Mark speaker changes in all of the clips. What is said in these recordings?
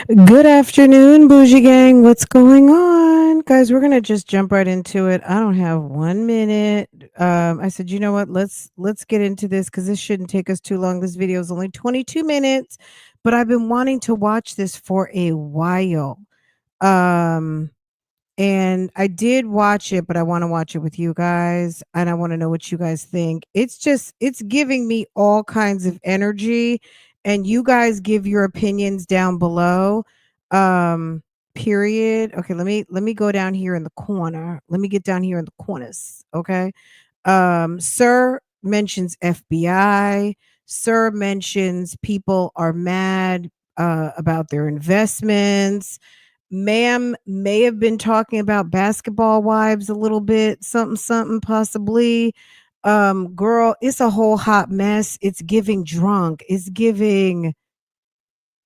Speaker 1: Good afternoon, Bougie Gang. What's going on? Guys, we're gonna just jump right into it. I don't have 1 minute. I said, you know what? Let's get into this because this shouldn't take us too long. This video is only 22 minutes, but I've been wanting to watch this for a while. Um, and I did watch it, but I want to watch it with you guys, and I want to know what you guys think. It's giving me all kinds of energy, and you guys give your opinions down below. Um, period. Okay, let me go down here in the corner. Let me get down here in the corners. Okay. Sir mentions FBI. Sir mentions people are mad about their investments. Ma'am may have been talking about basketball wives a little bit, something, something, possibly. Girl, it's a whole hot mess. It's giving drunk. It's giving,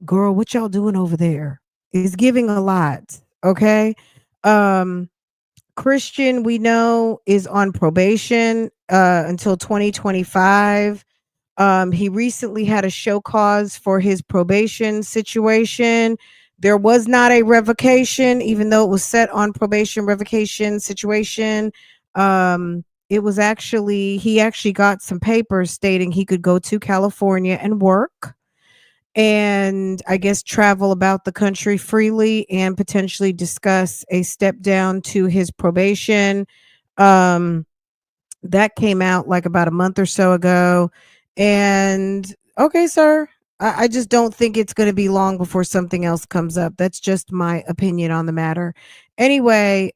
Speaker 1: girl, what y'all doing over there? It's giving a lot. Okay. Um, Christian, we know, is on probation until 2025. He recently had a show cause for his probation situation. There was not a revocation, even though it was set on probation revocation situation. It was actually, he actually got some papers stating he could go to California and work and I guess travel about the country freely and potentially discuss a step down to his probation. Um, that came out like about a month or so ago. And okay, sir, I just don't think it's going to be long before something else comes up. That's just my opinion on the matter. Anyway,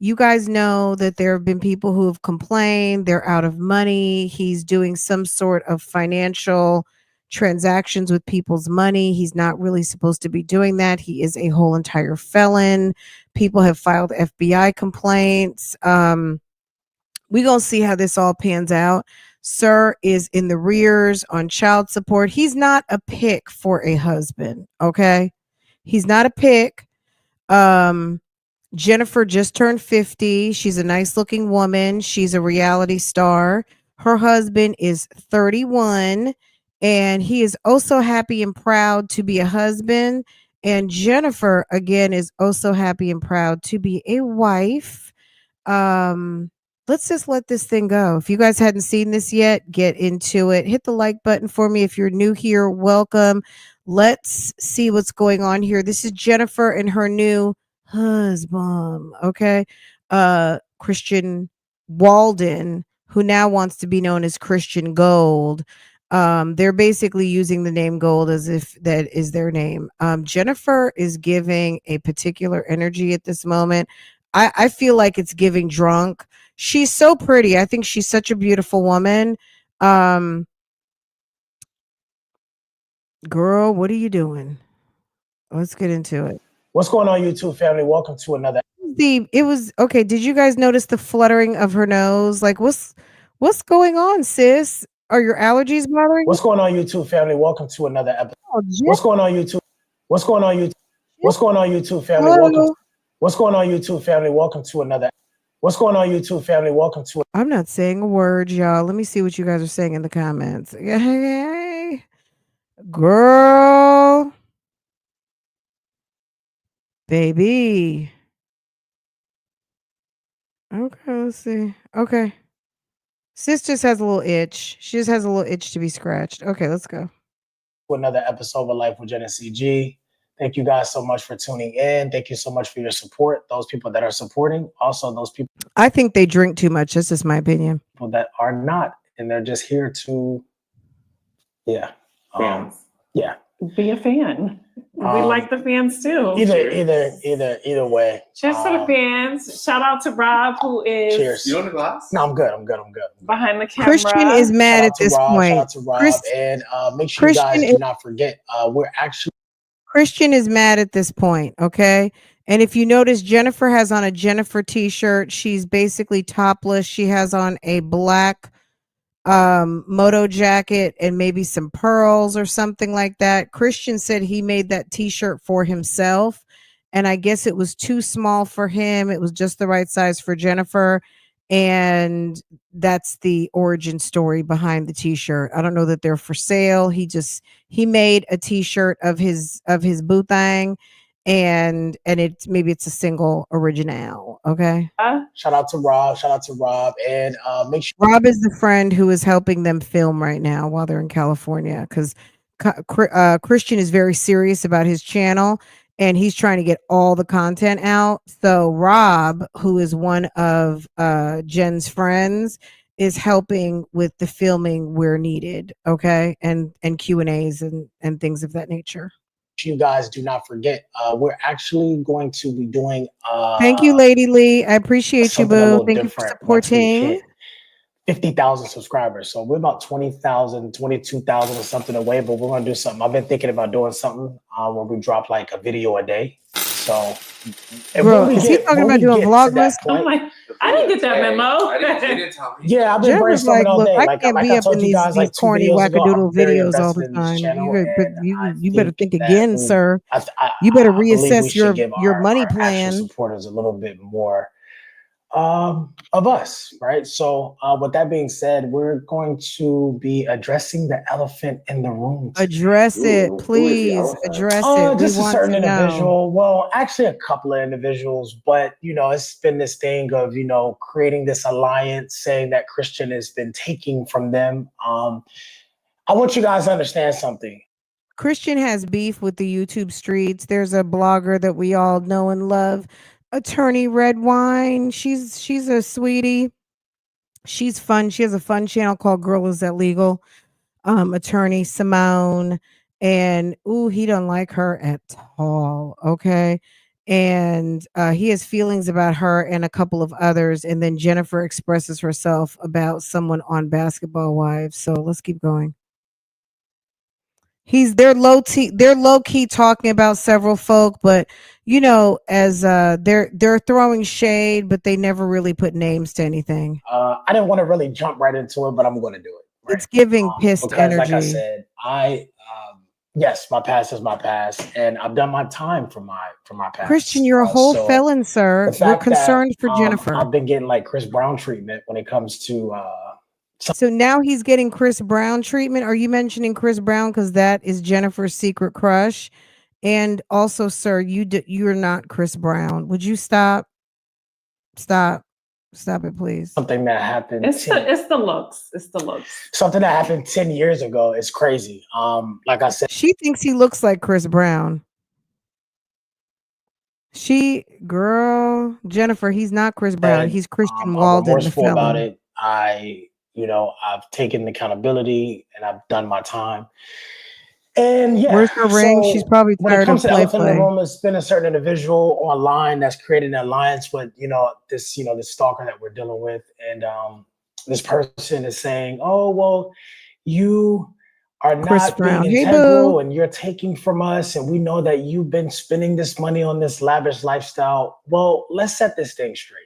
Speaker 1: you guys know that there have been people who have complained they're out of money. He's doing some sort of financial transactions with people's money. He's not really supposed to be doing that. He is a whole entire felon. People have filed FBI complaints. We gonna see how this all pans out. Sir is in the rears on child support. He's not a pick for a husband. Okay, he's not a pick. Um, Jennifer just turned 50. She's a nice looking woman. She's a reality star. Her husband is 31, and he is also happy and proud to be a husband. And Jennifer, again, is also happy and proud to be a wife. um let's just let this thing go. If you guys hadn't seen this yet, get into it. Hit the like button for me. If you're new here, welcome. Let's see what's going on here. This is Jennifer and her new husband. Okay. Christian Walden, who now wants to be known as Christian Gold. They're basically using the name Gold as if that is their name. Jennifer is giving a particular energy at this moment. I feel like it's giving drunk. She's so pretty. I think she's such a beautiful woman. Um, Girl, what are you doing? Let's get into it.
Speaker 2: What's going on, YouTube family? Welcome to another.
Speaker 1: It was okay. Did you guys notice the fluttering of her nose? Like, what's going on, sis? Are your allergies bothering you?
Speaker 2: What's going on, YouTube family? Welcome to another episode.
Speaker 1: Oh,
Speaker 2: What's going on, YouTube? What's going on, YouTube? What's going on, YouTube family?
Speaker 1: Hello?
Speaker 2: Welcome. What's going on, YouTube family? Welcome to another. What's going on, YouTube family? Welcome to.
Speaker 1: I'm not saying a word, y'all. Let me see what you guys are saying in the comments. Hey, girl, baby. Okay, let's see. Okay. Sis just has a little itch. She just has a little itch to be scratched. Okay, let's go.
Speaker 2: Another episode of Life with Jen and CG. Thank you guys so much for tuning in. Thank you so much for your support. Those people that are supporting, also those people.
Speaker 1: I think they drink too much. That's just my opinion.
Speaker 2: People that are not, and they're just here to, yeah, yeah,
Speaker 3: be a fan. We like the fans too.
Speaker 2: Either way.
Speaker 3: Cheers to the fans. Shout out to Rob, who is.
Speaker 2: Cheers.
Speaker 4: You want a glass?
Speaker 2: No, I'm good.
Speaker 3: Behind the camera.
Speaker 1: Christian is mad at this point.
Speaker 2: Shout out to Rob, and make sure you guys do not forget,
Speaker 1: Christian is mad at this point, okay? And if you notice, Jennifer has on a Jennifer t-shirt. She's basically topless. She has on a black moto jacket and maybe some pearls or something like that. Christian said he made that t-shirt for himself, and I guess it was too small for him. It was just the right size for Jennifer. and that's the origin story behind the t-shirt. I don't know that they're for sale. He made a t-shirt of his boo thing, and maybe it's a single original. Okay.
Speaker 2: Shout out to Rob. Shout out to Rob. And make sure
Speaker 1: Rob is the friend who is helping them film right now while they're in California, because Christian is very serious about his channel and he's trying to get all the content out. So Rob, who is one of Jen's friends, is helping with the filming where needed. Okay. And Q&As and things of that nature.
Speaker 2: you guys do not forget, we're actually going to be doing
Speaker 1: thank you, Lady Lee. I appreciate you, boo. Thank you for supporting.
Speaker 2: 50,000 subscribers. So we're about 20,000, 22,000 or something away, but we're going to do something. I've been thinking about doing something where we drop like a video a day. So,
Speaker 1: bro, is he talking about doing Vlogmas?
Speaker 3: I'm like, I didn't get that memo.
Speaker 2: Yeah, I've been brainstorming
Speaker 1: like,
Speaker 2: all
Speaker 1: look,
Speaker 2: day.
Speaker 1: I can't be up in these corny wackadoodle videos all the time. You better think again, sir. You better reassess your money plan.
Speaker 2: Supporters a little bit more of us, right? So with that being said, we're going to be addressing the elephant in the room today.
Speaker 1: Address it, please. Address it.
Speaker 2: Just a certain individual. Well, actually a couple of individuals, but you know, it's been this thing of, you know, creating this alliance, saying that Christian has been taking from them. I want you guys to understand something.
Speaker 1: Christian has beef with the YouTube streets. There's a blogger that we all know and love, Attorney Red Wine. She's a sweetie. She's fun. She has a fun channel called Girl Is That Legal. Attorney Simone, and he don't like her at all. Okay. And he has feelings about her and a couple of others. And then Jennifer expresses herself about someone on Basketball Wives. So let's keep going. They're low key talking about several folk, but you know, as they're throwing shade, but they never really put names to anything.
Speaker 2: I didn't want to really jump right into it, but I'm going to do it. Right?
Speaker 1: It's giving pissed
Speaker 2: because,
Speaker 1: energy.
Speaker 2: Like I said, yes, my past is my past, and I've done my time for my past.
Speaker 1: Christian, you're a whole felon, sir. We're concerned for Jennifer.
Speaker 2: I've been getting like Chris Brown treatment when it comes to.
Speaker 1: So now he's getting Chris Brown treatment. Are you mentioning Chris Brown because that is Jennifer's secret crush? And also, sir, you're not Chris Brown. Would you stop? Stop it, please.
Speaker 2: Something that happened.
Speaker 3: It's the looks. It's the looks.
Speaker 2: Something that happened 10 years ago is crazy. Like I said,
Speaker 1: she thinks he looks like Chris Brown. Jennifer, he's not Chris Brown. He's Christian Walden.
Speaker 2: I'm remorseful about it. I've taken accountability and I've done my time. And yeah,
Speaker 1: where's her ring? She's probably tired of play.
Speaker 2: When it comes to the room, it's been a certain individual online that's created an alliance with this stalker that we're dealing with, and this person is saying, "Oh well, you are not being integral, and you're taking from us, and we know that you've been spending this money on this lavish lifestyle." Well, let's set this thing straight.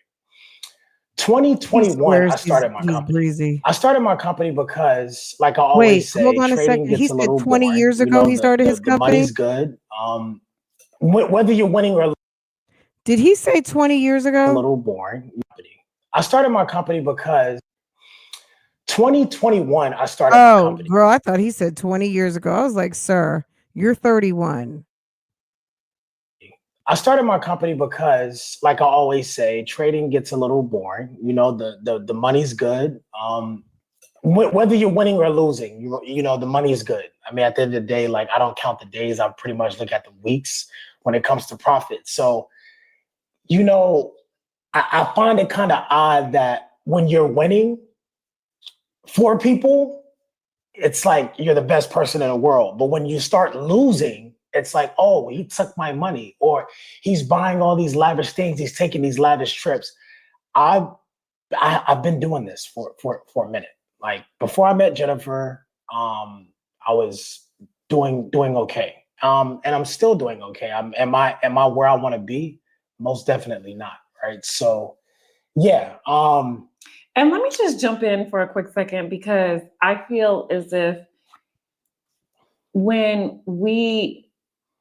Speaker 2: 2021, I started my company. I started my company because, like I always say,
Speaker 1: hold on a second. He said 20 years ago he started his company.
Speaker 2: The money's good. Whether you're winning or
Speaker 1: did he say 20 years ago?
Speaker 2: A little boring. I started my company because 2021, I started my company.
Speaker 1: Girl, I thought he said 20 years ago. I was like, sir, you're 31.
Speaker 2: I started my company because, like I always say, trading gets a little boring. You know, the money's good. Whether you're winning or losing, you know, the money is good. I mean, at the end of the day, like I don't count the days. I pretty much look at the weeks when it comes to profit. So, you know, I find it kind of odd that when you're winning for people, it's like you're the best person in the world. But when you start losing, it's like, oh, he took my money, or he's buying all these lavish things. He's taking these lavish trips. I've been doing this for a minute. Like before I met Jennifer, I was doing okay. And I'm still doing okay. Am I where I want to be? Most definitely not. Right. So yeah.
Speaker 3: And let me just jump in for a quick second, because I feel as if when we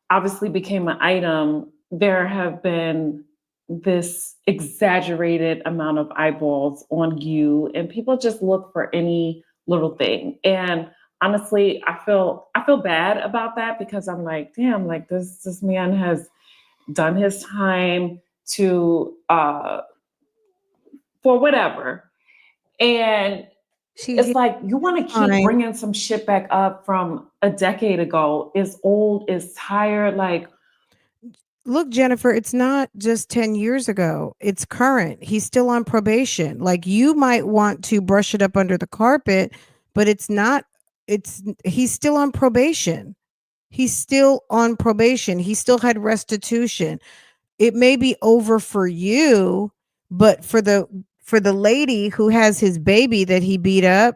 Speaker 3: obviously became an item, there have been this exaggerated amount of eyeballs on you, and people just look for any little thing. And honestly, I feel bad about that, because I'm like, damn, like this man has done his time to for whatever. And it's like, you want to keep bringing some shit back up from a decade ago. It's old, it's tired. Like,
Speaker 1: look, Jennifer, it's not just 10 years ago. It's current. He's still on probation. Like, you might want to brush it up under the carpet, but it's not, he's still on probation. He's still on probation. He still had restitution. It may be over for you, but for the lady who has his baby that he beat up,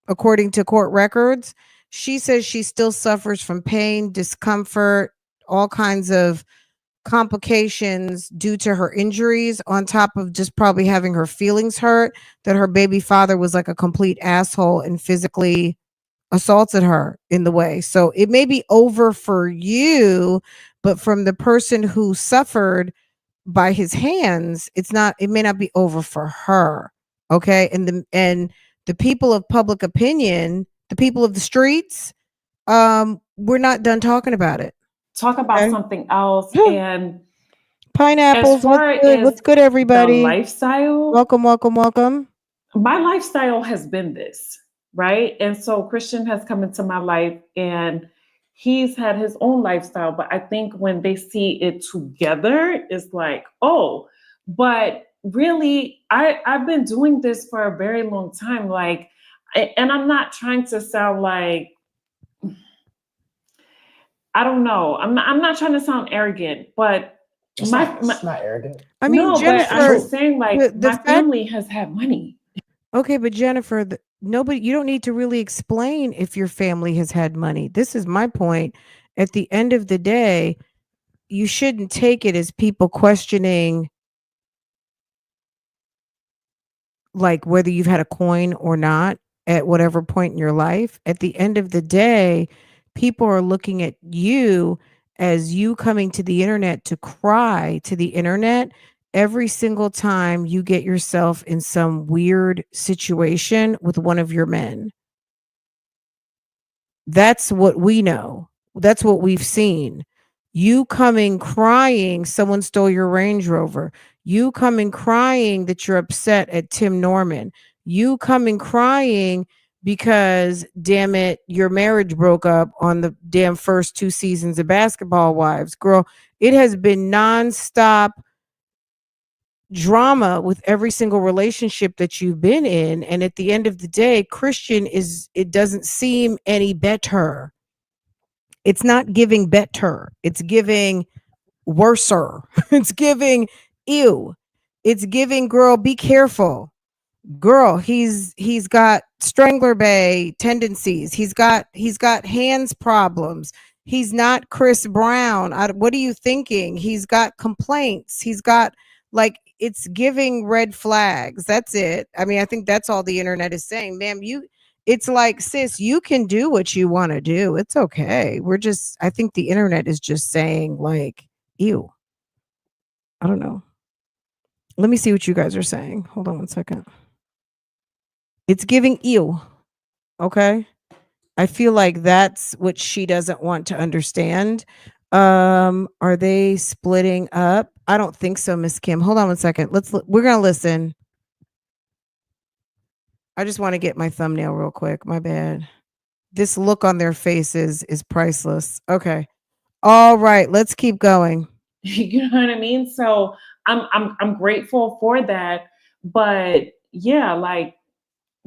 Speaker 1: according to court records, she says she still suffers from pain, discomfort, all kinds of complications due to her injuries, on top of just probably having her feelings hurt, that her baby father was like a complete asshole and physically assaulted her in the way. So it may be over for you, but from the person who suffered by his hands, it may not be over for her. Okay. And the people of public opinion, the people of the streets, we're not done talking about it.
Speaker 3: talk about
Speaker 1: Okay.
Speaker 3: something else.
Speaker 1: Yeah.
Speaker 3: And
Speaker 1: Pineapples,
Speaker 3: as far
Speaker 1: what's good?
Speaker 3: as
Speaker 1: What's good,
Speaker 3: the
Speaker 1: everybody?
Speaker 3: lifestyle,
Speaker 1: Welcome.
Speaker 3: my lifestyle has been this, right? And so Christian has come into my life, and he's had his own lifestyle. But I think when they see it together, it's like, oh, but really, I've been doing this for a very long time. Like, and I'm not trying to sound like, I don't know. I'm not trying to sound arrogant, but
Speaker 2: It's not arrogant.
Speaker 1: I mean,
Speaker 3: no,
Speaker 1: Jennifer,
Speaker 3: but I'm just saying, like,
Speaker 1: the
Speaker 3: my
Speaker 1: fact,
Speaker 3: family has had money.
Speaker 1: okay, but Jennifer, nobody, you don't need to really explain if your family has had money. This is my point. At the end of the day, you shouldn't take it as people questioning, like, whether you've had a coin or not at whatever point in your life. At the end of the day, people are looking at you as you coming to the internet to cry to the internet every single time you get yourself in some weird situation with one of your men. That's what we know. That's what we've seen. You coming crying someone stole your Range Rover. You coming crying that you're upset at Tim Norman. You coming crying because, damn it, your marriage broke up on the damn first 2 seasons of Basketball Wives. Girl, it has been nonstop drama with every single relationship that you've been in. And at the end of the day, it doesn't seem any better. It's not giving better. It's giving worser. It's giving ew. It's giving, girl, be careful. Girl, he's got Strangler Bay tendencies. He's got hands problems. He's not Chris Brown. What are you thinking? He's got complaints. He's got, like, it's giving red flags. That's it. I mean, I think that's all the internet is saying. Ma'am, it's like, sis, you can do what you want to do. It's okay. I think the internet is just saying, like, ew. I don't know. Let me see what you guys are saying. Hold on one second. It's giving ew. Okay. I feel like that's what she doesn't want to understand. Are they splitting up? I don't think so, Miss Kim. Hold on one second. We're gonna listen. I just want to get my thumbnail real quick. My bad. This look on their faces is priceless. Okay. All right, let's keep going.
Speaker 3: You know what I mean? So I'm grateful for that. But yeah, like,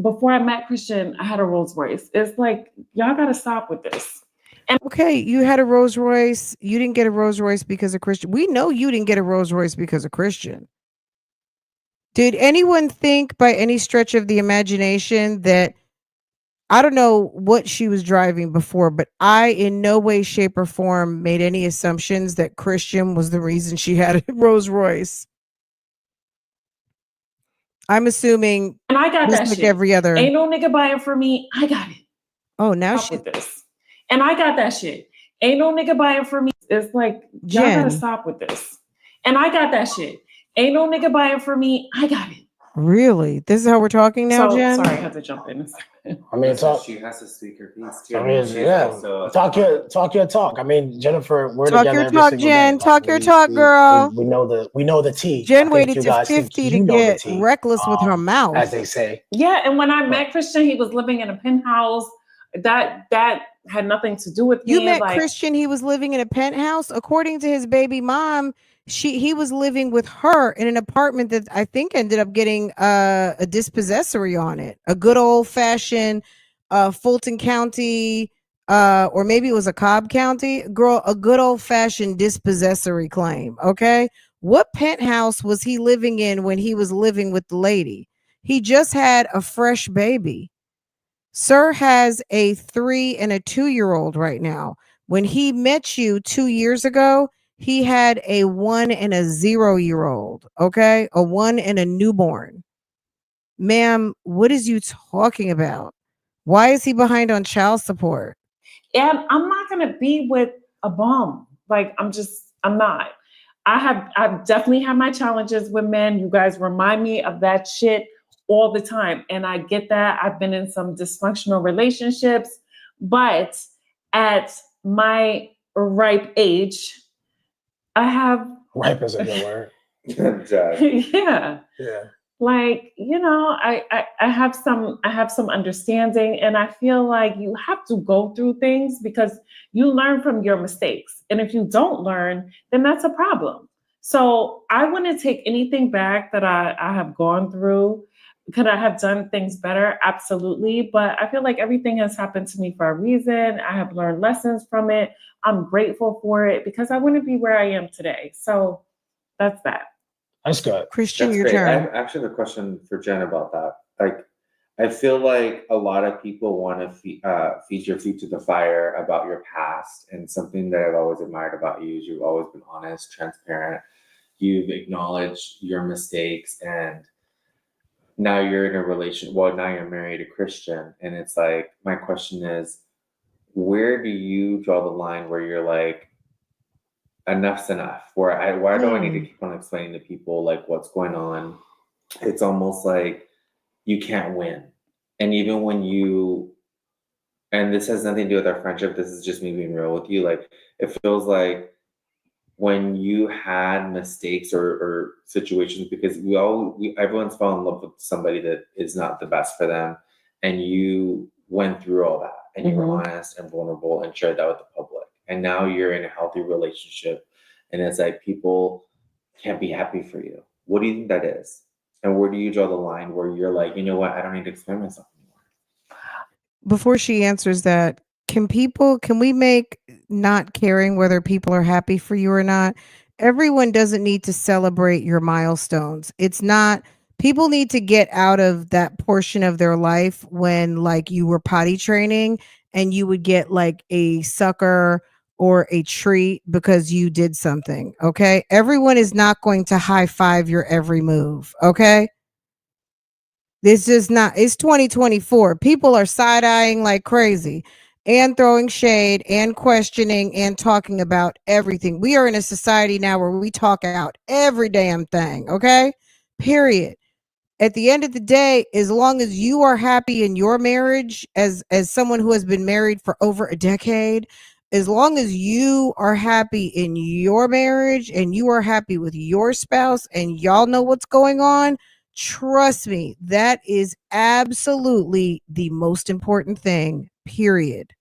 Speaker 3: before I met Christian, I had a Rolls Royce. It's like, y'all got to stop with this. And
Speaker 1: okay, you had a Rolls Royce. You didn't get a Rolls Royce because of Christian. We know you didn't get a Rolls Royce because of Christian. Did anyone think by any stretch of the imagination that, I don't know what she was driving before, but I in no way, shape, or form made any assumptions that Christian was the reason she had a Rolls Royce. I'm assuming,
Speaker 3: and I got that
Speaker 1: like
Speaker 3: shit.
Speaker 1: every other.
Speaker 3: Ain't no nigga buying for me. I got it.
Speaker 1: Oh, now
Speaker 3: Stop with this. And I got that shit. Ain't no nigga buying for me. It's like, y'all gotta stop with this. And I got that shit. Ain't no nigga buying for me. I got it.
Speaker 1: Really? This is how we're talking now,
Speaker 3: So
Speaker 1: Jen?
Speaker 3: sorry, I had to jump in.
Speaker 2: I mean,
Speaker 4: She has to speak her piece too.
Speaker 2: I mean,
Speaker 4: she's
Speaker 2: yeah.
Speaker 4: also
Speaker 2: Talk your talk. I mean, Jennifer, we're
Speaker 1: Talk
Speaker 2: together
Speaker 1: your
Speaker 2: every
Speaker 1: talk,
Speaker 2: single
Speaker 1: Jen.
Speaker 2: day.
Speaker 1: Talk your talk, girl.
Speaker 2: We know the tea.
Speaker 1: Jen
Speaker 2: I think
Speaker 1: waited
Speaker 2: you
Speaker 1: to
Speaker 2: guys think
Speaker 1: 50 to
Speaker 2: you know the
Speaker 1: get
Speaker 2: tea,
Speaker 1: reckless with her mouth.
Speaker 2: as they say.
Speaker 3: Yeah, and when I met Christian, he was living in a penthouse. That had nothing to do with me.
Speaker 1: You met Christian, he was living in a penthouse. According to his baby mom, he was living with her in an apartment that I think ended up getting a dispossessory on it. A good old fashioned Fulton County, or maybe it was a Cobb County, girl, a good old fashioned dispossessory claim. Okay. What penthouse was he living in when he was living with the lady? He just had a fresh baby. Sir has a 3 and a 2-year-old right now. When he met you 2 years ago, he had a 1 and a 0-year-old, okay? A 1 and a newborn. Ma'am, what is you talking about? Why is he behind on child support?
Speaker 3: And I'm not gonna be with a bum. Like I'm not. I've definitely had my challenges with men. You guys remind me of that shit all the time. And I get that. I've been in some dysfunctional relationships, but at my ripe age, I have
Speaker 2: Ripe is a good word.
Speaker 3: yeah.
Speaker 2: Yeah.
Speaker 3: Like, I have some understanding, and I feel like you have to go through things because you learn from your mistakes. And if you don't learn, then that's a problem. So I wouldn't take anything back that I have gone through. Could I have done things better? Absolutely. But I feel like everything has happened to me for a reason. I have learned lessons from it. I'm grateful for it because I wouldn't be where I am today. So that's that.
Speaker 2: That's good.
Speaker 1: Christian,
Speaker 4: That's
Speaker 1: your
Speaker 4: great. I
Speaker 1: turn.
Speaker 4: have actually have a question for Jen about that. Like, I feel like a lot of people want to feed your feet to the fire about your past, and something that I've always admired about you is you've always been honest, transparent. You've acknowledged your mistakes, and now you're in a relation. Well, now you're married a Christian, and it's like my question is, where do you draw the line where you're like, enough's enough? Why do I need to keep on explaining to people like what's going on? It's almost like you can't win. And even when and this has nothing to do with our friendship, this is just me being real with you. Like, it feels like when you had mistakes or situations, because everyone's fallen in love with somebody that is not the best for them, and you went through all that, and you were honest and vulnerable and shared that with the public, and now you're in a healthy relationship, and it's like people can't be happy for you. What do you think that is? And where do you draw the line where you're like, you know what, I don't need to explain myself anymore?
Speaker 1: Before she answers that, can we make not caring whether people are happy for you or not? Everyone doesn't need to celebrate your milestones. It's not, people need to get out of that portion of their life when like you were potty training and you would get like a sucker or a treat because you did something. Okay. Everyone is not going to high five your every move. Okay. This is not, it's 2024. People are side eyeing like crazy and throwing shade and questioning and talking about everything. We are in a society now where we talk out every damn thing. Okay. Period. At the end of the day, as long as you are happy in your marriage, as someone who has been married for over a decade, as long as you are happy in your marriage and you are happy with your spouse and y'all know what's going on, trust me, that is absolutely the most important thing, period.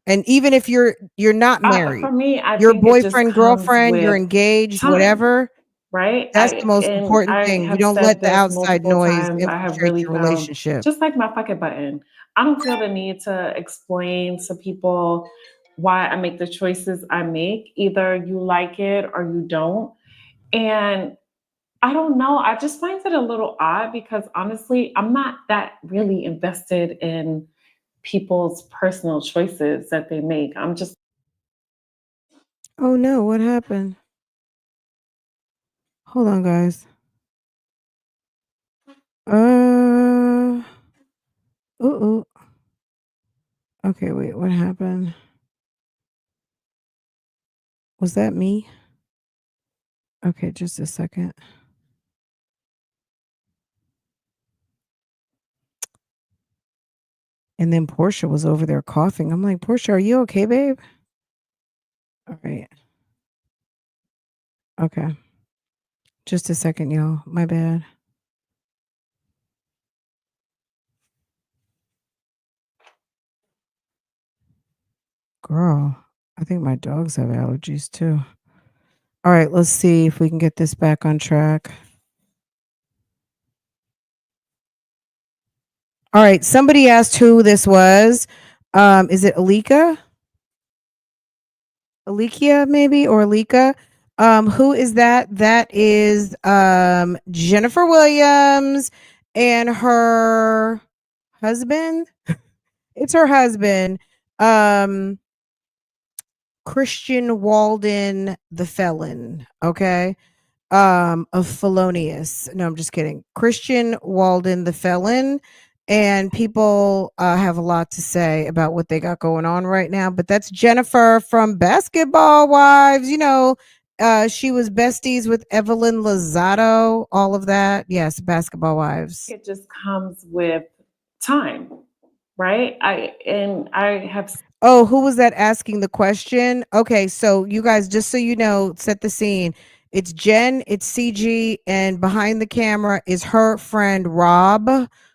Speaker 1: And even if you're not married,
Speaker 3: For me, I
Speaker 1: your
Speaker 3: think it just
Speaker 1: boyfriend,
Speaker 3: comes
Speaker 1: girlfriend, you're
Speaker 3: with
Speaker 1: engaged,
Speaker 3: time,
Speaker 1: whatever,
Speaker 3: right?
Speaker 1: that's the most important
Speaker 3: I
Speaker 1: thing. You
Speaker 3: have
Speaker 1: don't
Speaker 3: said
Speaker 1: let the
Speaker 3: this
Speaker 1: outside
Speaker 3: multiple
Speaker 1: noise
Speaker 3: times. I have
Speaker 1: infiltrate
Speaker 3: really
Speaker 1: your
Speaker 3: found,
Speaker 1: relationship.
Speaker 3: just like my pocket button, I don't feel the need to explain to people why I make the choices I make. Either you like it or you don't. And I don't know. I just find it a little odd because honestly, I'm not that really invested in people's personal choices that they make. I'm just.
Speaker 1: Oh no, what happened? Hold on, guys. Ooh. Okay, wait, what happened? Was that me? Okay, just a second. And then Portia was over there coughing. I'm like, Portia, are you okay, babe? All right. Okay. Just a second, y'all. My bad. Girl, I think my dogs have allergies too. All right, let's see if we can get this back on track. All right, somebody asked who this was. Is it Alika? Alikia, maybe, or Alika? Who is that? That is Jennifer Williams and her husband. It's her husband. Christian Walden the felon, okay? Of felonious. No, I'm just kidding. Christian Walden the felon. And people have a lot to say about what they got going on right now. But that's Jennifer from Basketball Wives. You know, she was besties with Evelyn Lozado, all of that. Yes, Basketball Wives.
Speaker 3: It just comes with time, right? I have.
Speaker 1: Oh, who was that asking the question? Okay, so you guys, just so you know, set the scene. It's Jen, it's CG, and behind the camera is her friend Rob.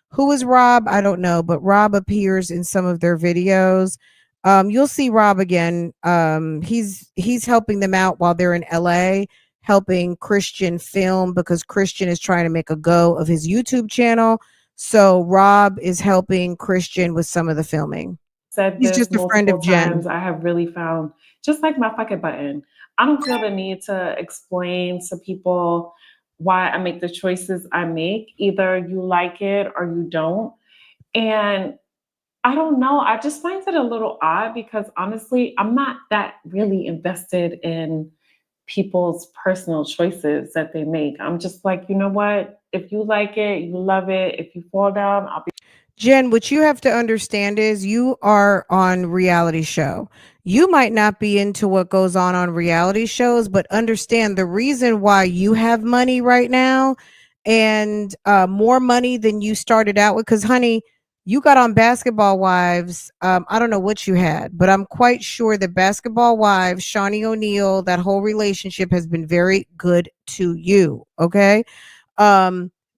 Speaker 1: Who is Rob? I don't know, but Rob appears in some of their videos. You'll see Rob again. He's helping them out while they're in LA, helping Christian film because Christian is trying to make a go of his YouTube channel. So Rob is helping Christian with some of the filming.
Speaker 3: Said
Speaker 1: He's
Speaker 3: this
Speaker 1: just a friend of
Speaker 3: multiple
Speaker 1: Jen.
Speaker 3: times. I have really found, just like my pocket button, I don't feel the need to explain to people why I make the choices I make. Either you like it or you don't. And I don't know. I just find it a little odd because honestly, I'm not that really invested in people's personal choices that they make. I'm just like, you know what? If you like it, you love it. If you fall down, I'll be.
Speaker 1: Jen, what you have to understand is you are on reality show. You might not be into what goes on reality shows, but understand the reason why you have money right now and more money than you started out with. Because, honey, you got on Basketball Wives. I don't know what you had, but I'm quite sure that Basketball Wives, Shawnee O'Neal, that whole relationship has been very good to you. Okay.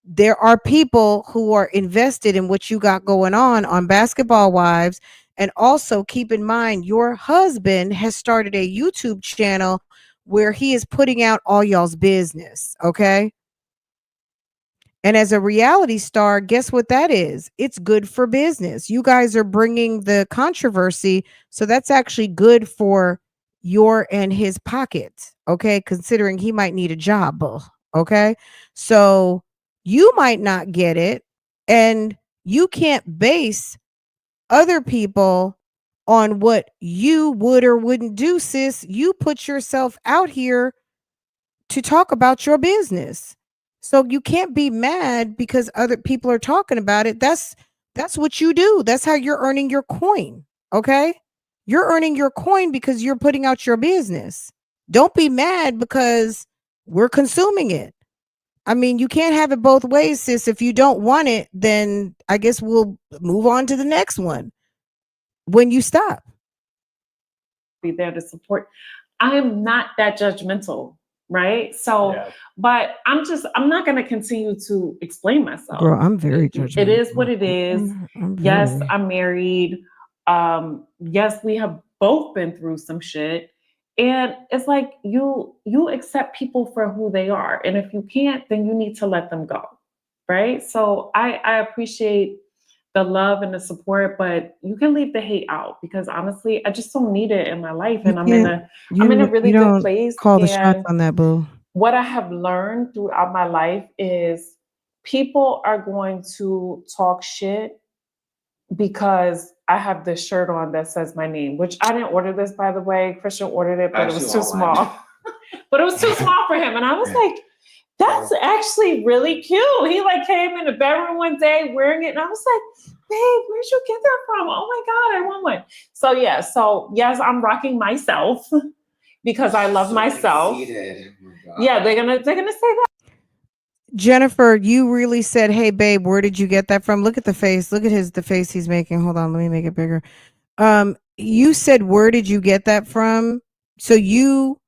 Speaker 1: There are people who are invested in what you got going on Basketball Wives. And also keep in mind, your husband has started a YouTube channel where he is putting out all y'all's business. Okay. And as a reality star, guess what that is? It's good for business. You guys are bringing the controversy. So that's actually good for your and his pocket. Okay. Considering he might need a job. Okay. So you might not get it. And you can't base other people on what you would or wouldn't do, sis. You put yourself out here to talk about your business. So you can't be mad because other people are talking about it. That's what you do. That's how you're earning your coin. Okay? You're earning your coin because you're putting out your business. Don't be mad because we're consuming it. I mean, you can't have it both ways, sis. If you don't want it, then I guess we'll move on to the next one when you stop.
Speaker 3: Be there to support. I'm not that judgmental, right? So,
Speaker 2: Yeah.
Speaker 3: but I'm not going to continue to explain myself.
Speaker 1: Girl, I'm very judgmental.
Speaker 3: It is what it is. Yes, I'm married. Yes, we have both been through some shit. And it's like you accept people for who they are. And if you can't, then you need to let them go. Right. So I appreciate the love and the support, but you can leave the hate out because honestly, I just don't need it in my life. And I'm in a really good place.
Speaker 1: Call the shots on that, boo.
Speaker 3: What I have learned throughout my life is people are going to talk shit because I have this shirt on that says my name, which I didn't order this, by the way. Christian ordered it, but it was too small. But it was too small for him. And I was like, that's actually really cute. He like came in the bedroom one day wearing it. And I was like, babe, where'd you get that from? Oh my God, I want one. So yeah, so yes, I'm rocking myself. because I love
Speaker 4: So
Speaker 3: myself.
Speaker 4: conceited. Oh my God.
Speaker 3: Yeah, they're gonna say that.
Speaker 1: Jennifer, you really said, "Hey, babe, where did you get that from?" Look at the face. Look at the face he's making. Hold on, let me make it bigger. You said, "Where did you get that from?" So you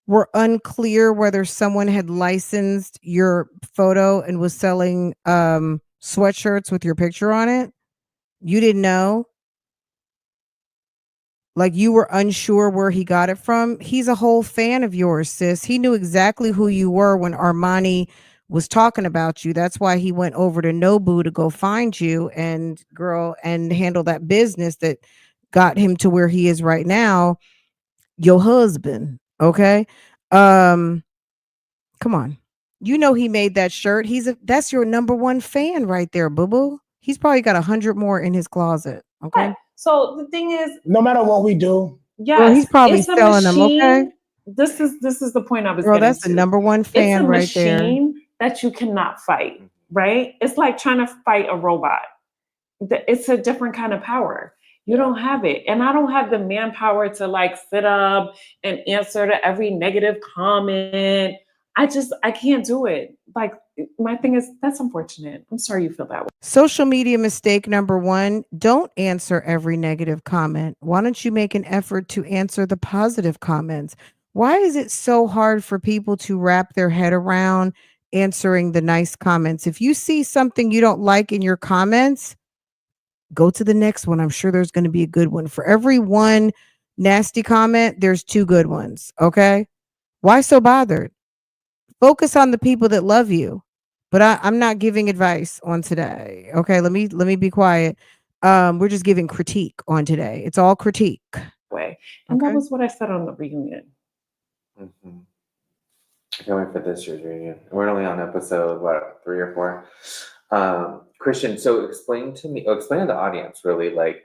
Speaker 1: were unclear whether someone had licensed your photo and was selling sweatshirts with your picture on it. You didn't know. Like you were unsure where he got it from. He's a whole fan of yours, sis. He knew exactly who you were when Armani was talking about you. That's why he went over to Nobu to go find you and girl and handle that business that got him to where he is right now. Your husband, okay? Come on. You know he made that shirt. That's your number one fan right there, boo boo. He's probably got 100 more in his closet. Okay.
Speaker 3: Right. So the thing is,
Speaker 2: No matter what we do,
Speaker 3: yes,
Speaker 1: Well, he's probably
Speaker 3: it's a
Speaker 1: selling them,
Speaker 3: machine.
Speaker 1: okay?
Speaker 3: This is the point I was
Speaker 1: Girl,
Speaker 3: getting
Speaker 1: that's the
Speaker 3: to.
Speaker 1: number one
Speaker 3: It's a
Speaker 1: fan right there.
Speaker 3: machine that you cannot fight, right? It's like trying to fight a robot. It's a different kind of power. You don't have it. And I don't have the manpower to like sit up and answer to every negative comment. I can't do it. Like my thing is, that's unfortunate. I'm sorry you feel that way.
Speaker 1: Social media mistake number one, don't answer every negative comment. Why don't you make an effort to answer the positive comments? Why is it so hard for people to wrap their head around answering the nice comments? If you see something you don't like in your comments, go to the next one. I'm sure there's going to be a good one. For every one nasty comment, there's two good ones. Okay. Why so bothered? Focus on the people that love you. But I'm not giving advice on today. Okay. Let me be quiet. We're just giving critique on today. It's all critique.
Speaker 3: Way. And that
Speaker 1: Okay.
Speaker 3: was what I said on the reunion.
Speaker 4: Mm-hmm. I can't wait for this year's reunion. We're only on episode, what, 3 or 4? Christian, so explain to the audience really, like,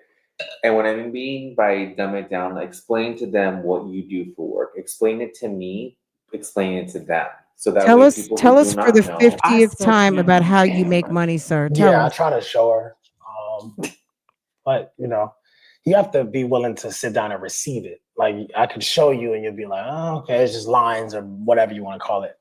Speaker 4: and what I mean by dumb it down, explain to them what you do for work. Explain it to me, explain it to them. So that
Speaker 1: Tell
Speaker 4: way
Speaker 1: us
Speaker 4: people
Speaker 1: tell
Speaker 4: who
Speaker 1: us
Speaker 4: do
Speaker 1: for
Speaker 4: not
Speaker 1: the
Speaker 4: know.
Speaker 1: 50th time about how you make money, sir. Tell
Speaker 2: yeah, I
Speaker 1: us.
Speaker 2: try to show her. But you know, you have to be willing to sit down and receive it. Like I could show you and you'll be like, oh, okay, it's just lines or whatever you want to call it.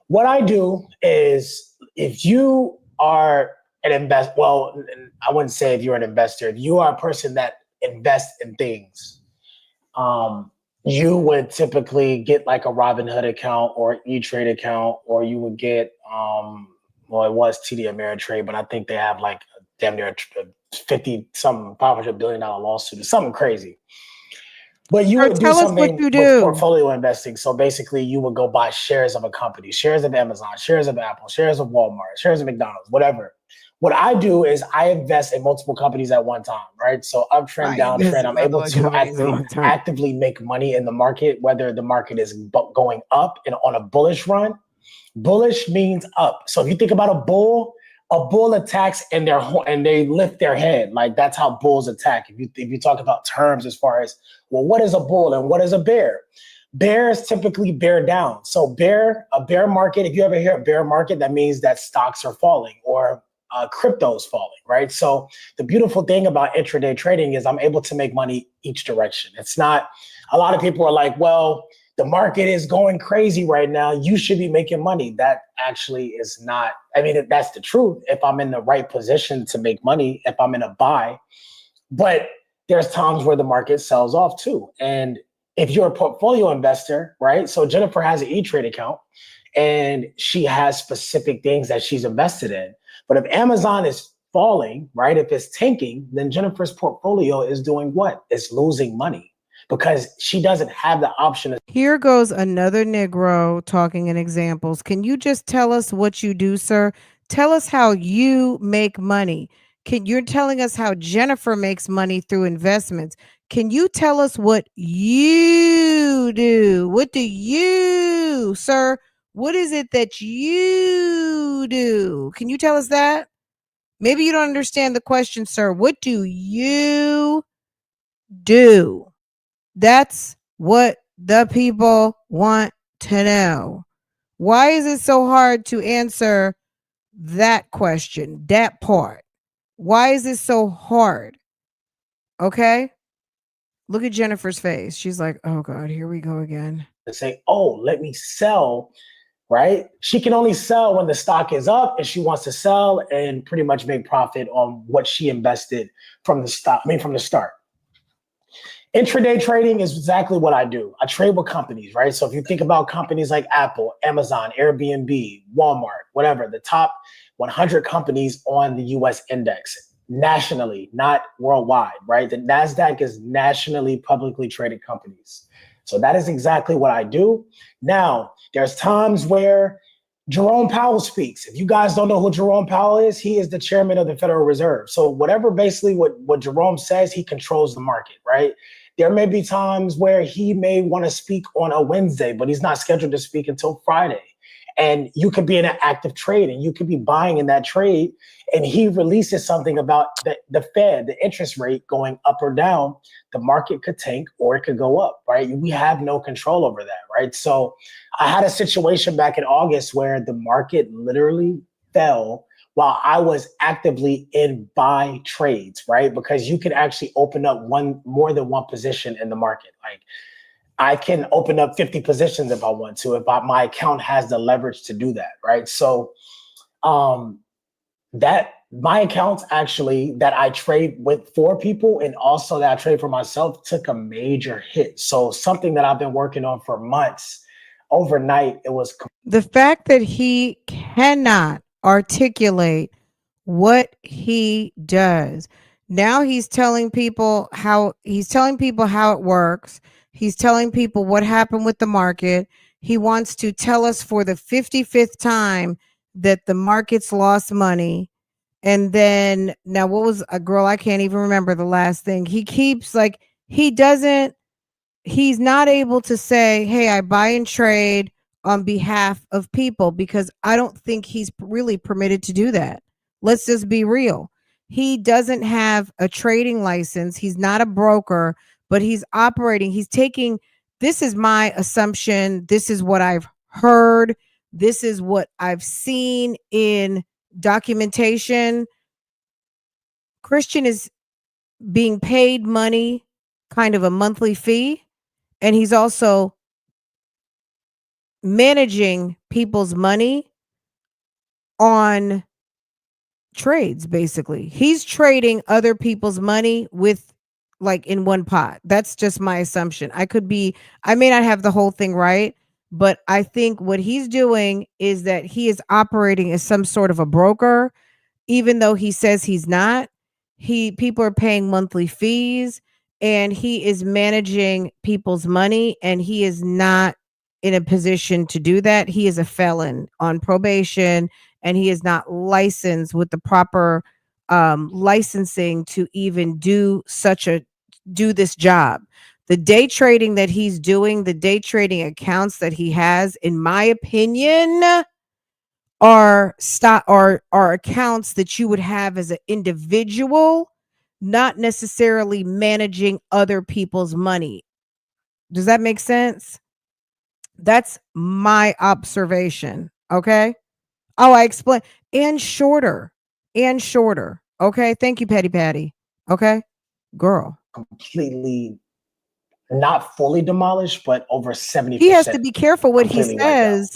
Speaker 2: What I do is if you are an I wouldn't say if you're an investor, if you are a person that invests in things, you would typically get like a Robinhood account or E-Trade account, or you would get, well, it was TD Ameritrade, but I think they have like damn near 50-something, $500 billion lawsuit, something crazy. But you would do
Speaker 1: Tell us what
Speaker 2: something
Speaker 1: you
Speaker 2: with
Speaker 1: do.
Speaker 2: portfolio investing. So basically, you would go buy shares of a company, shares of Amazon, shares of Apple, shares of Walmart, shares of McDonald's, whatever. What I do is I invest in multiple companies at one time, right? So uptrend, downtrend, I'm able to actively make money in the market, whether the market is going up and on a bullish run. Bullish means up. So if you think about a bull attacks and they lift their head. Like that's how bulls attack. If you talk about terms as far as, well, what is a bull and what is a bear? Bears typically bear down. So a bear market, if you ever hear a bear market, that means that stocks are falling or crypto's falling, right? So the beautiful thing about intraday trading is I'm able to make money each direction. It's not, a lot of people are like, well, the market is going crazy right now, you should be making money. That actually is not, I mean, that's the truth if I'm in the right position to make money, if I'm in a buy. But there's times where the market sells off too. And if you're a portfolio investor, right? So Jennifer has an E-Trade account and she has specific things that she's invested in. But if Amazon is falling, right? If it's tanking, then Jennifer's portfolio is doing what? It's losing money because she doesn't have the option.
Speaker 1: Here goes another Negro talking in examples. Can you just tell us what you do, sir? Tell us how you make money. You're telling us how Jennifer makes money through investments. Can you tell us what you do? What do you, sir? What is it that you do? Can you tell us that? Maybe you don't understand the question, sir. What do you do? That's what the people want to know. Why is it so hard to answer that question, that part? Why is it so hard? Okay. Look at Jennifer's face. She's like, oh God, here we go again.
Speaker 2: To say, oh, let me sell, right? She can only sell when the stock is up, and she wants to sell and pretty much make profit on what she invested from the from the start. Intraday trading is exactly what I do. I trade with companies, right? So if you think about companies like Apple, Amazon, Airbnb, Walmart, whatever, the top 100 companies on the US index nationally, not worldwide, right? The NASDAQ is nationally publicly traded companies. So that is exactly what I do. Now, there's times where Jerome Powell speaks. If you guys don't know who Jerome Powell is, he is the chairman of the Federal Reserve. So whatever basically what Jerome says, he controls the market, right? There may be times where he may want to speak on a Wednesday, but he's not scheduled to speak until Friday. And you could be in an active trade and you could be buying in that trade. And he releases something about the Fed, the interest rate going up or down. The market could tank or it could go up, right? We have no control over that, right? So I had a situation back in August where the market literally fell while I was actively in buy trades, right? Because you can actually open up more than one position in the market. Like I can open up 50 positions if I want to, my account has the leverage to do that, right? So that my accounts actually that I trade with for people and also that I trade for myself took a major hit. So something that I've been working on for months, overnight, it was
Speaker 1: the fact that he cannot articulate what he does. Now he's telling people how it works. He's telling people what happened with the market. He wants to tell us for the 55th time that the markets lost money. And then now what was a girl? I can't even remember the last thing. He keeps like, he's not able to say, hey, I buy and trade on behalf of people because I don't think he's really permitted to do that. Let's just be real. He doesn't have a trading license. He's not a broker, but he's operating. This is my assumption. This is what I've heard. This is what I've seen in documentation. Christian is being paid money, kind of a monthly fee, and he's also managing people's money on trades. Basically, he's trading other people's money with like in one pot. That's just my assumption. I may not have the whole thing right, but I think what he's doing is that he is operating as some sort of a broker, even though he says he's not. People are paying monthly fees and he is managing people's money, and he is not in a position to do that. He is a felon on probation, and he is not licensed with the proper licensing to even do this job. The day trading that he's doing, the day trading accounts that he has, in my opinion, are accounts that you would have as an individual, not necessarily managing other people's money. Does that make sense? That's my observation. Okay. Oh, I explain. And shorter. Okay. Thank you, Petty Patty. Okay. Girl.
Speaker 2: completely not fully demolished, but over 70%.
Speaker 1: He has to be careful what he says.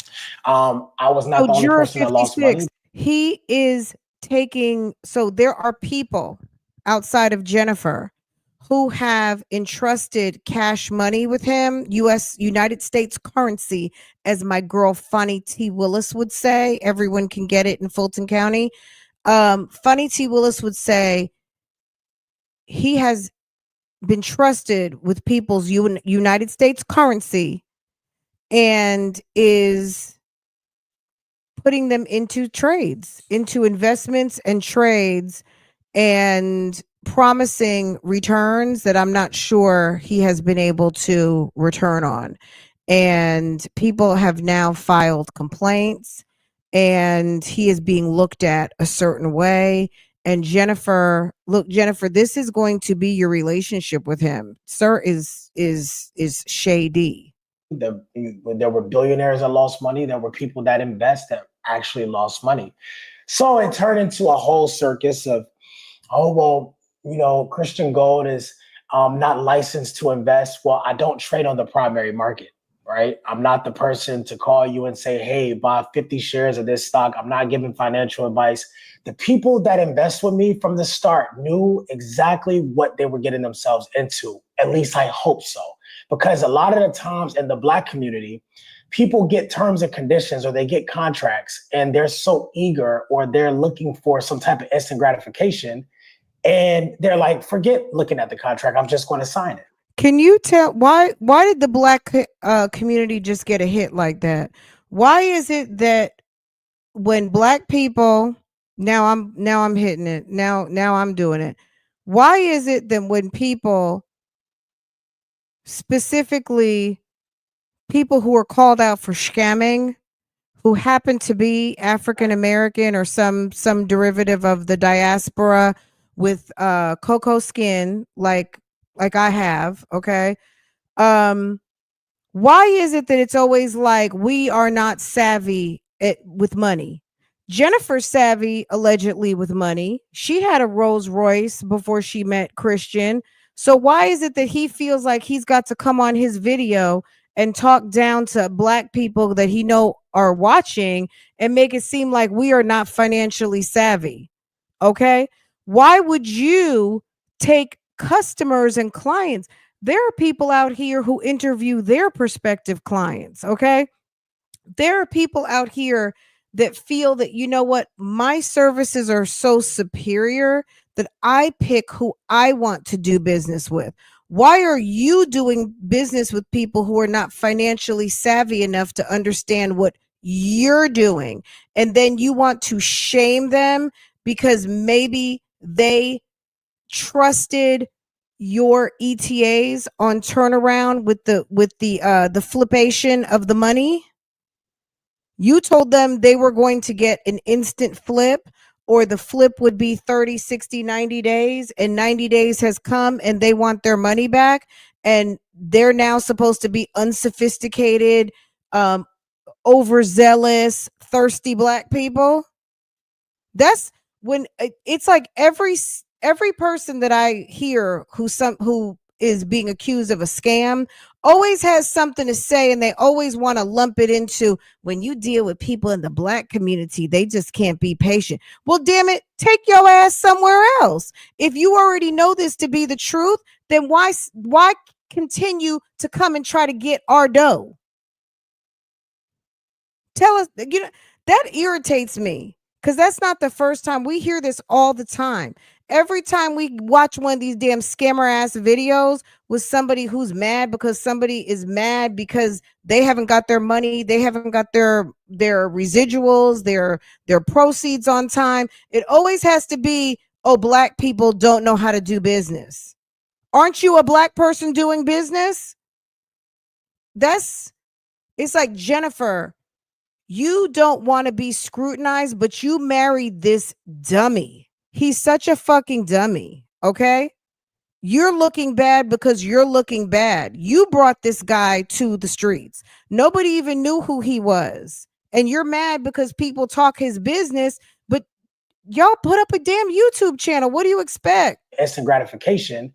Speaker 2: I was not the only
Speaker 1: Juror
Speaker 2: person that lost
Speaker 1: 56,
Speaker 2: money.
Speaker 1: he is taking, so there are people outside of Jennifer who have entrusted cash money with him, United States currency, as my girl Funny T. Willis would say. Everyone can get it in Fulton County. Funny T. Willis would say he has been trusted with people's United States currency and is putting them into trades, into investments and trades, and promising returns that I'm not sure he has been able to return on. And people have now filed complaints, and he is being looked at a certain way. And Jennifer, this is going to be your relationship with him. Sir is shady.
Speaker 2: There were billionaires that lost money. There were people that invest that actually lost money. So it turned into a whole circus of, oh, well, Christian Gold is not licensed to invest. Well, I don't trade on the primary market, right? I'm not the person to call you and say, hey, buy 50 shares of this stock. I'm not giving financial advice. The people that invest with me from the start knew exactly what they were getting themselves into. At least I hope so. Because a lot of the times in the Black community, people get terms and conditions or they get contracts and they're so eager or they're looking for some type of instant gratification. And they're like, forget looking at the contract. I'm just going to sign it.
Speaker 1: Can you tell why did the Black community just get a hit like that? Why is it that when Black people, now I'm hitting it. Now I'm doing it. Why is it that when people, specifically people who are called out for scamming, who happen to be African American or some derivative of the diaspora with cocoa skin like I have, okay? Why is it that it's always like we are not savvy with money? Jennifer's savvy allegedly with money. She had a Rolls Royce before she met Christian. So why is it that he feels like he's got to come on his video and talk down to Black people that he know are watching and make it seem like we are not financially savvy? Okay? Why would you take customers and clients? There are people out here who interview their prospective clients, okay? There are people out here that feel that, you know what, my services are so superior that I pick who I want to do business with. Why are you doing business with people who are not financially savvy enough to understand what you're doing? And then you want to shame them because maybe they trusted your ETAs on turnaround with the flipation of the money. You told them they were going to get an instant flip, or the flip would be 30, 60, 90 days, and 90 days has come and they want their money back, and they're now supposed to be unsophisticated, overzealous, thirsty Black people. That's when it's like every person that I hear who is being accused of a scam always has something to say, and they always want to lump it into when you deal with people in the Black community, they just can't be patient. Well, damn it, take your ass somewhere else. If you already know this to be the truth, then why continue to come and try to get our dough? Tell us, that irritates me. Because that's not the first time. We hear this all the time. Every time we watch one of these damn scammer ass videos with somebody who's mad because somebody is mad because they haven't got their money, they haven't got their residuals, their proceeds on time, it always has to be, oh, Black people don't know how to do business. Aren't you a Black person doing business? It's like, Jennifer, you don't want to be scrutinized, but you married this dummy. He's such a fucking dummy, okay? You're looking bad because you're looking bad. You brought this guy to the streets. Nobody even knew who he was. And you're mad because people talk his business, but y'all put up a damn YouTube channel. What do you expect?
Speaker 2: Instant gratification.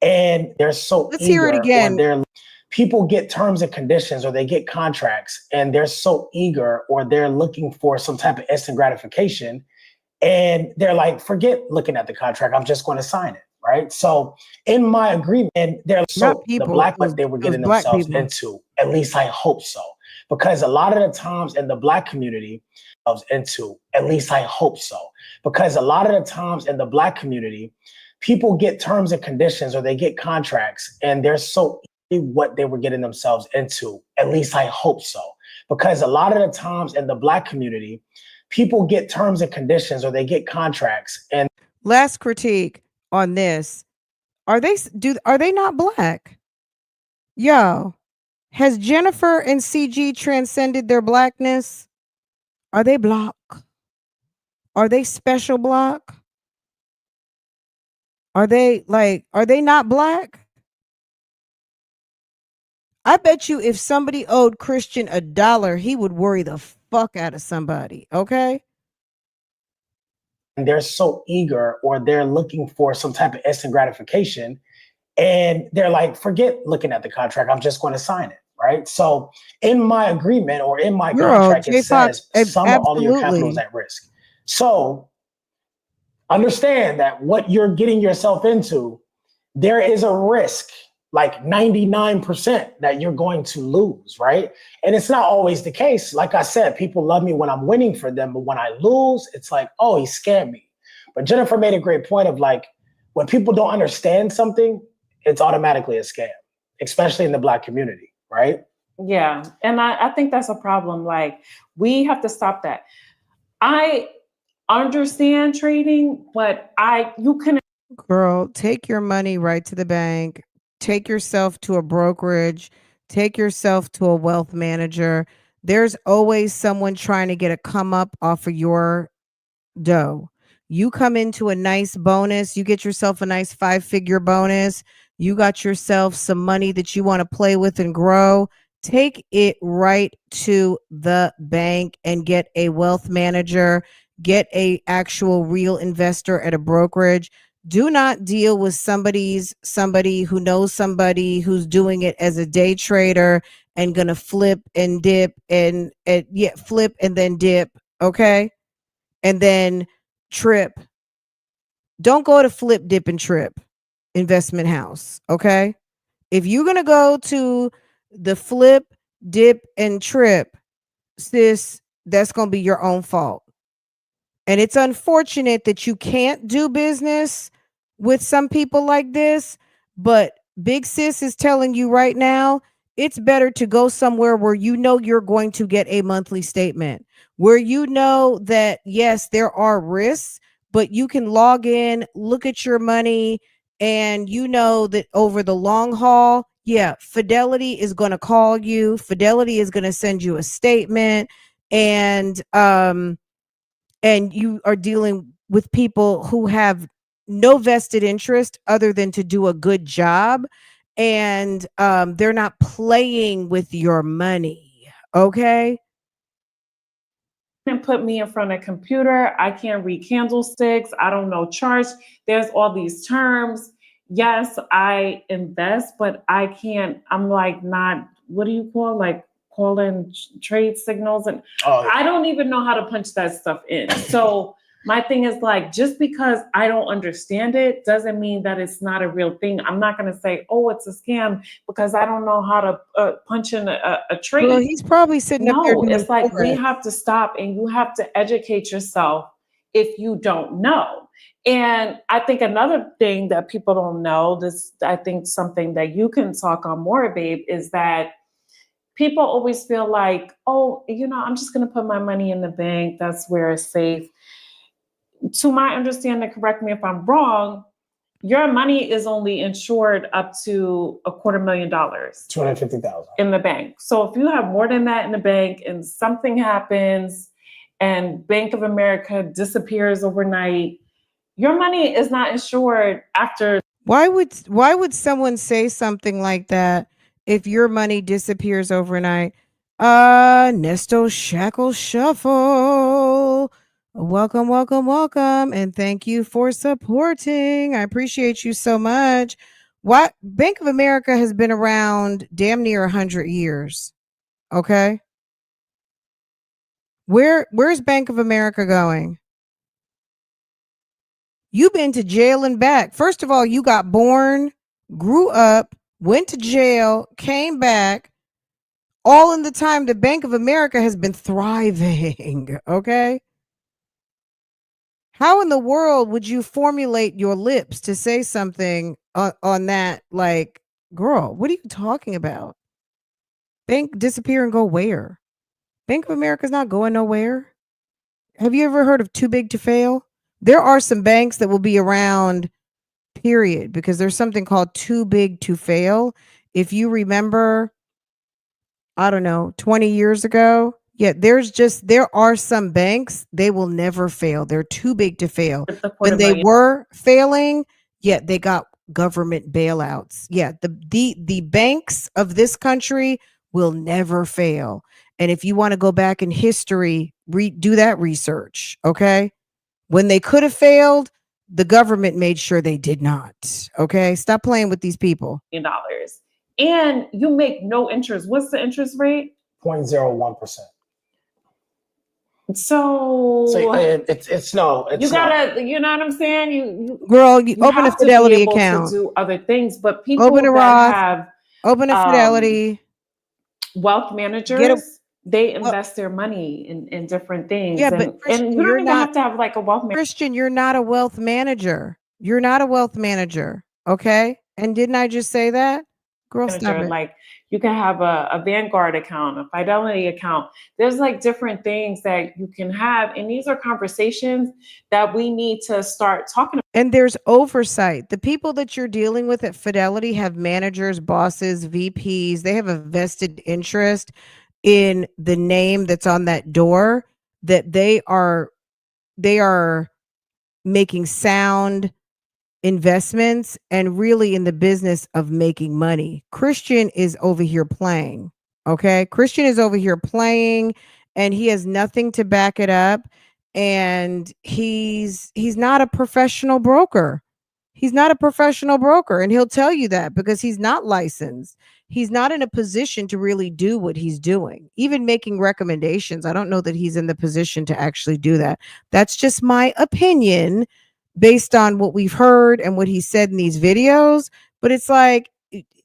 Speaker 2: And they're so
Speaker 1: Let's hear it again.
Speaker 2: People get terms and conditions or they get contracts and they're so eager or they're looking for some type of instant gratification. And they're like, forget looking at the contract. I'm just going to sign it. Right. So in my agreement, and they're so the Black what they were getting themselves into, at least I hope so. Because a lot of the times in the Black community, at least I hope so. Because a lot of the times in the Black community, people get terms and conditions or they get contracts and they're so what they were getting themselves into. At least I hope so. Because a lot of the times in the Black community, people get terms and conditions or they get contracts. And
Speaker 1: last critique on this, are they not Black? Yo, has Jennifer and CG transcended their Blackness? Are they Black? Are they special Black? Are they not Black? I bet you if somebody owed Christian $1, he would worry the fuck out of somebody, okay?
Speaker 2: And they're so eager or they're looking for some type of instant gratification. And they're like, forget looking at the contract. I'm just going to sign it. Right. So in my agreement or in my
Speaker 1: Girl,
Speaker 2: contract, it
Speaker 1: J Fox,
Speaker 2: says some or all of your capital is
Speaker 1: absolutely.
Speaker 2: at risk. So understand that what you're getting yourself into, there is a risk, like 99% that you're going to lose, right? And it's not always the case. Like I said, people love me when I'm winning for them, but when I lose, it's like, oh, he scammed me. But Jennifer made a great point of like, when people don't understand something, it's automatically a scam, especially in the Black community, right?
Speaker 3: Yeah. And I think that's a problem. Like, we have to stop that. I understand trading, but you can.
Speaker 1: Girl, take your money right to the bank. Take yourself to a brokerage. Take yourself to a wealth manager. There's always someone trying to get a come up off of your dough. You come into a nice bonus, you get yourself a nice 5-figure bonus, you got yourself some money that you want to play with and grow. Take it right to the bank and get a wealth manager, get a actual real investor at a brokerage. Do not deal with somebody who knows somebody who's doing it as a day trader and gonna flip and dip and flip and then dip, okay? And then trip. Don't go to flip, dip, and trip investment house. Okay. If you're going to go to the flip, dip, and trip, sis, that's going to be your own fault. And it's unfortunate that you can't do business with some people like this, but Big Sis is telling you right now, it's better to go somewhere where you know you're going to get a monthly statement, where you know that, yes, there are risks, but you can log in, look at your money, and you know that over the long haul, yeah, Fidelity is going to call you. Fidelity is going to send you a statement, and you are dealing with people who have no vested interest other than to do a good job, and they're not playing with your money. Okay.
Speaker 3: Can put me in front of a computer. I can't read candlesticks. I don't know charts. There's all these terms. Yes, I invest, but I can't. I'm like not. What do you call like calling trade signals? And I don't even know how to punch that stuff in. So my thing is like, just because I don't understand it doesn't mean that it's not a real thing. I'm not going to say, oh, it's a scam because I don't know how to punch in a trade.
Speaker 1: Well, he's probably sitting up there.
Speaker 3: No, it's like we have to stop and you have to educate yourself if you don't know. And I think another thing that people don't know, this, I think something that you can talk on more, babe, is that people always feel like, oh, I'm just going to put my money in the bank. That's where it's safe. To my understanding, correct me if I'm wrong, your money is only insured up to $250,000.
Speaker 2: $250,000
Speaker 3: in the bank. So if you have more than that in the bank and something happens and Bank of America disappears overnight, your money is not insured after.
Speaker 1: Why would someone say something like that if your money disappears overnight? Nesto Shackle Shuffle. Welcome, welcome, welcome. And thank you for supporting. I appreciate you so much. What Bank of America has been around damn near 100 years. Okay. Where's Bank of America going? You've been to jail and back. First of all, you got born, grew up, went to jail, came back, all in the time the Bank of America has been thriving. Okay. How in the world would you formulate your lips to say something on that? Like, girl, what are you talking about? Bank disappear and go where? Bank of America's not going nowhere. Have you ever heard of too big to fail? There are some banks that will be around, period, because there's something called too big to fail. If you remember, I don't know, 20 years ago, yeah, there are some banks, they will never fail. They're too big to fail. When they were failing, yeah, they got government bailouts. Yeah, the banks of this country will never fail. And if you want to go back in history, do that research, okay? When they could have failed, the government made sure they did not. Okay, stop playing with these people.
Speaker 3: $1,000,000 and you make no interest. What's the interest rate?
Speaker 2: 0.01%.
Speaker 3: So
Speaker 2: it's no. It's
Speaker 3: you gotta, you know what I'm saying? You
Speaker 1: Girl, you open a
Speaker 3: have to be
Speaker 1: Fidelity
Speaker 3: able
Speaker 1: account.
Speaker 3: to do other things, but people
Speaker 1: Open a
Speaker 3: that
Speaker 1: Roth.
Speaker 3: have
Speaker 1: Open a Fidelity.
Speaker 3: wealth managers, they invest their money in different things.
Speaker 1: Yeah,
Speaker 3: and,
Speaker 1: but Christian,
Speaker 3: and you don't
Speaker 1: you're
Speaker 3: even
Speaker 1: not-
Speaker 3: have to have like a wealth manager.
Speaker 1: Christian, you're not a wealth manager. You're not a wealth manager. Okay. And didn't I just say that? Girl, stop it.
Speaker 3: Like you can have a Vanguard account, a Fidelity account. There's like different things that you can have. And these are conversations that we need to start talking about.
Speaker 1: And there's oversight. The people that you're dealing with at Fidelity have managers, bosses, VPs. They have a vested interest in the name that's on that door, that they are making sound investments and really in the business of making money. Christian is over here playing. Okay. Christian is over here playing and he has nothing to back it up. And he's not a professional broker. He's not a professional broker. And he'll tell you that because he's not licensed. He's not in a position to really do what he's doing, even making recommendations. I don't know that he's in the position to actually do that. That's just my opinion based on what we've heard and what he said in these videos. But it's like,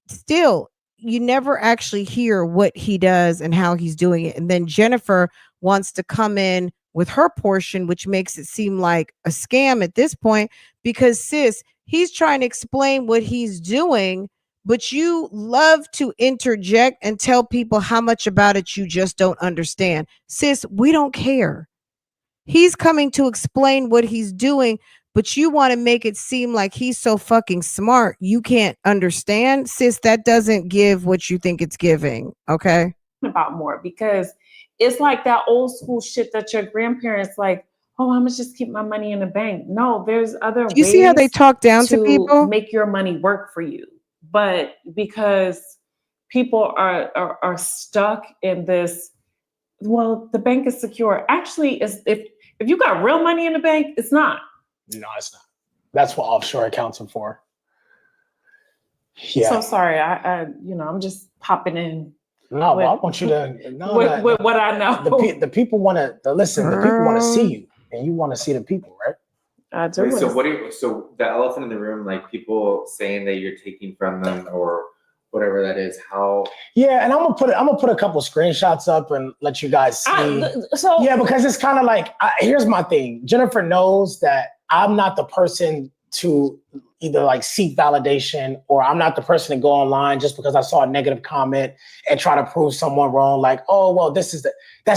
Speaker 1: still, you never actually hear what he does and how he's doing it. And then Jennifer wants to come in with her portion, which makes it seem like a scam at this point, because sis, he's trying to explain what he's doing, but you love to interject and tell people how much about it you just don't understand. Sis, we don't care. He's coming to explain what he's doing, but you want to make it seem like he's so fucking smart you can't understand. Sis, that doesn't give what you think it's giving. Okay.
Speaker 3: About more, because it's like that old school shit that your grandparents like, oh, I'm gonna just keep my money in the bank. No, there's other ways.
Speaker 1: You see how they talk down to people?
Speaker 3: Make your money work for you. But because people are stuck in this, well, the bank is secure. Actually, if you got real money in the bank, it's not.
Speaker 2: No, it's not. That's what offshore accounts are for. Yeah.
Speaker 3: So sorry, I'm just popping in.
Speaker 2: No, but I want you to
Speaker 3: with what I know.
Speaker 2: The people want to listen. The people want to see you, and you want to see the people, right?
Speaker 3: I do.
Speaker 4: Wait, so the elephant in the room, like people saying that you're taking from them or whatever that is, how?
Speaker 2: Yeah, and I'm gonna put a couple screenshots up and let you guys see. Because it's kind of like, here's my thing. Jennifer knows that I'm not the person to either like seek validation, or I'm not the person to go online just because I saw a negative comment and try to prove someone wrong. Like, oh, well, that's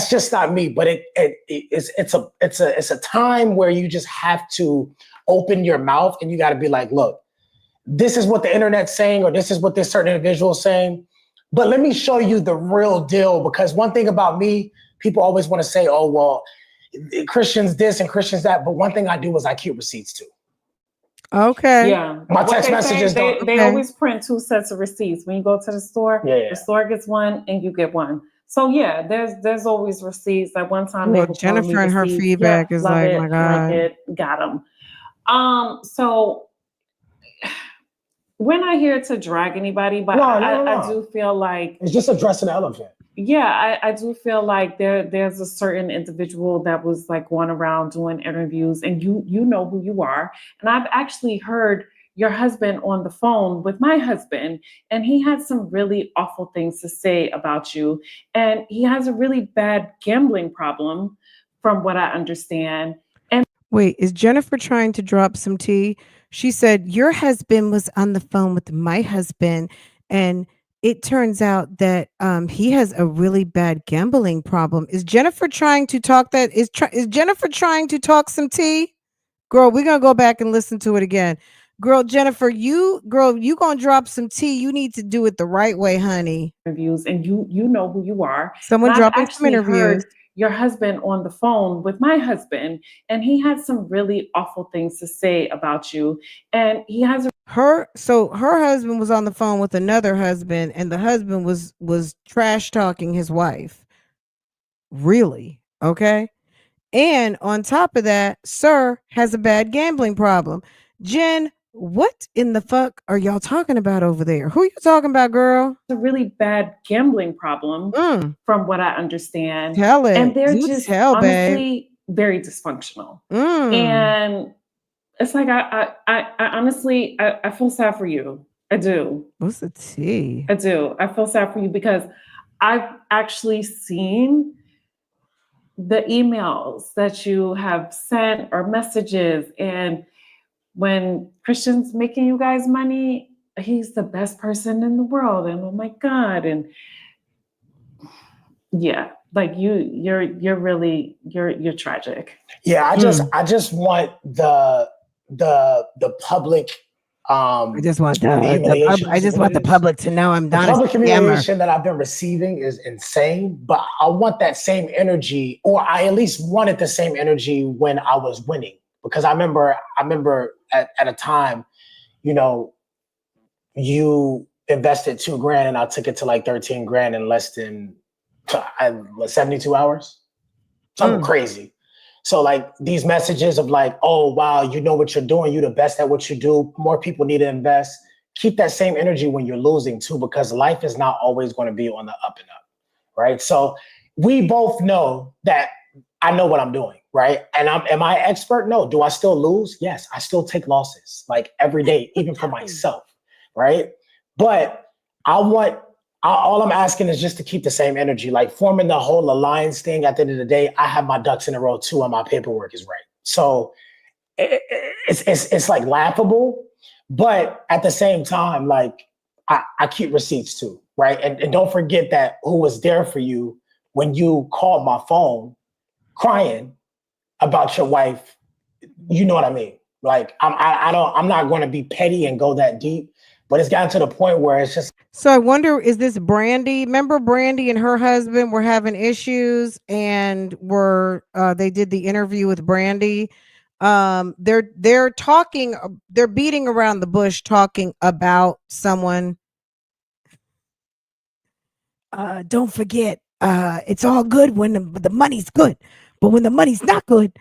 Speaker 2: just not me. But it's a time where you just have to open your mouth and you got to be like, look, this is what the internet's saying, or this is what this certain individual is saying. But let me show you the real deal, because one thing about me, people always want to say, oh, well, Christians this and Christians that. But one thing I do is I keep receipts too.
Speaker 1: Okay.
Speaker 3: Yeah.
Speaker 2: My text messages
Speaker 3: they always print 2 sets of receipts. When you go to the store, the store gets one and you get one. So yeah, there's always receipts. At one time,
Speaker 1: well, Jennifer and her feedback is like, my God.
Speaker 3: Like it, got them. So we're not here to drag anybody, but I do feel like
Speaker 2: it's just addressing the elephant.
Speaker 3: Yeah, I do feel like there's a certain individual that was like going around doing interviews, and you know who you are. And I've actually heard your husband on the phone with my husband, and he had some really awful things to say about you. And he has a really bad gambling problem, from what I understand. And
Speaker 1: wait, is Jennifer trying to drop some tea? She said, your husband was on the phone with my husband, and it turns out that he has a really bad gambling problem. Is Jennifer trying to talk is Jennifer trying to talk some tea? Girl, we're going to go back and listen to it again. Girl, Jennifer, you going to drop some tea. You need to do it the right way, honey.
Speaker 3: Interviews, and you know who you are.
Speaker 1: Someone dropping some interviews.
Speaker 3: Your husband on the phone with my husband, and he had some really awful things to say about you. And he has
Speaker 1: her husband was on the phone with another husband, and the husband was trash talking his wife. Really? Okay. And on top of that, sir has a bad gambling problem. Jen, what in the fuck are y'all talking about over there? Who you talking about, girl?
Speaker 3: a really bad gambling problem, from what I understand.
Speaker 1: Tell it.
Speaker 3: And they're
Speaker 1: You
Speaker 3: just
Speaker 1: tell, babe.
Speaker 3: honestly very dysfunctional. And it's like I honestly I feel sad for you. I do.
Speaker 1: What's the tea?
Speaker 3: I do. I feel sad for you because I've actually seen the emails that you have sent or messages, and when Christian's making you guys money, he's the best person in the world, and oh my God, and yeah, like you're really you're tragic.
Speaker 2: Yeah, I just want the public.
Speaker 1: I just want
Speaker 2: humiliation
Speaker 1: I just want the public to know I'm
Speaker 2: the
Speaker 1: not
Speaker 2: public
Speaker 1: a scammer.
Speaker 2: humiliation that I've been receiving is insane. But I want that same energy, or I at least wanted the same energy when I was winning, because I remember at a time, you know, you invested $2,000 and I took it to like 13 grand in less than 72 hours. Something crazy. So like these messages of like, oh, wow, you know what you're doing. You're the best at what you do. More people need to invest. Keep that same energy when you're losing too, because life is not always going to be on the up and up, right? So we both know that I know what I'm doing, right? And am I expert? No. Do I still lose? Yes, I still take losses like every day, even for myself, right? But all I'm asking is just to keep the same energy, like forming the whole alliance thing. At the end of the day, I have my ducks in a row too, and my paperwork is right. So it's like laughable, but at the same time, like I keep receipts too, right? And don't forget that who was there for you when you called my phone crying about your wife. You know what I mean? Like I'm not going to be petty and go that deep. But it's gotten to the point where it's just.
Speaker 1: So I wonder, is this Brandy? Remember Brandy and her husband were having issues, and they did the interview with Brandy. They're talking, they're beating around the bush, talking about someone. Don't forget, it's all good when the money's good, but when the money's not good,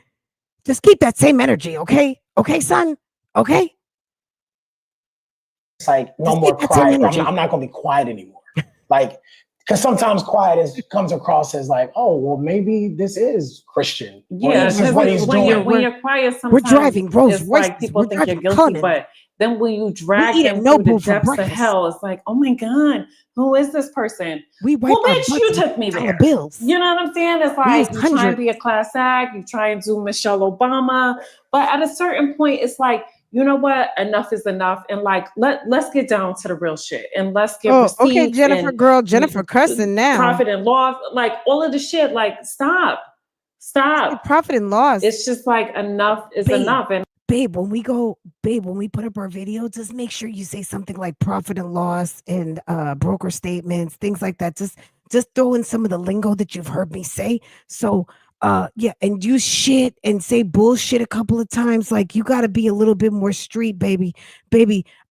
Speaker 1: just keep that same energy, okay? Okay, son? Okay?
Speaker 2: It's like no more crying. I'm not going to be quiet anymore. Like, because sometimes quiet comes across as like, oh, well, maybe this is Christian.
Speaker 3: Yeah,
Speaker 2: this is what he's doing.
Speaker 3: When you're quiet, sometimes
Speaker 1: we're driving Rolls
Speaker 3: it's like people think you're guilty, but then when you drag them through the depths of hell, it's like, oh my God, who is this person? Well, bitch, you took me there.
Speaker 1: Bills.
Speaker 3: You know what I'm saying? It's like you try and be a class act, you try and do Michelle Obama, but at a certain point, it's like, you know what? Enough is enough, and like let's get down to the real shit, and let's get receipts.
Speaker 1: Okay, Jennifer cussing now.
Speaker 3: Profit and loss, like all of the shit. Like stop.
Speaker 1: Profit and loss.
Speaker 3: It's just like enough is enough. And
Speaker 1: babe, when we put up our video, just make sure you say something like profit and loss and broker statements, things like that. Just throw in some of the lingo that you've heard me say. So yeah, and use shit and say bullshit a couple of times. Like, you got to be a little bit more street, baby.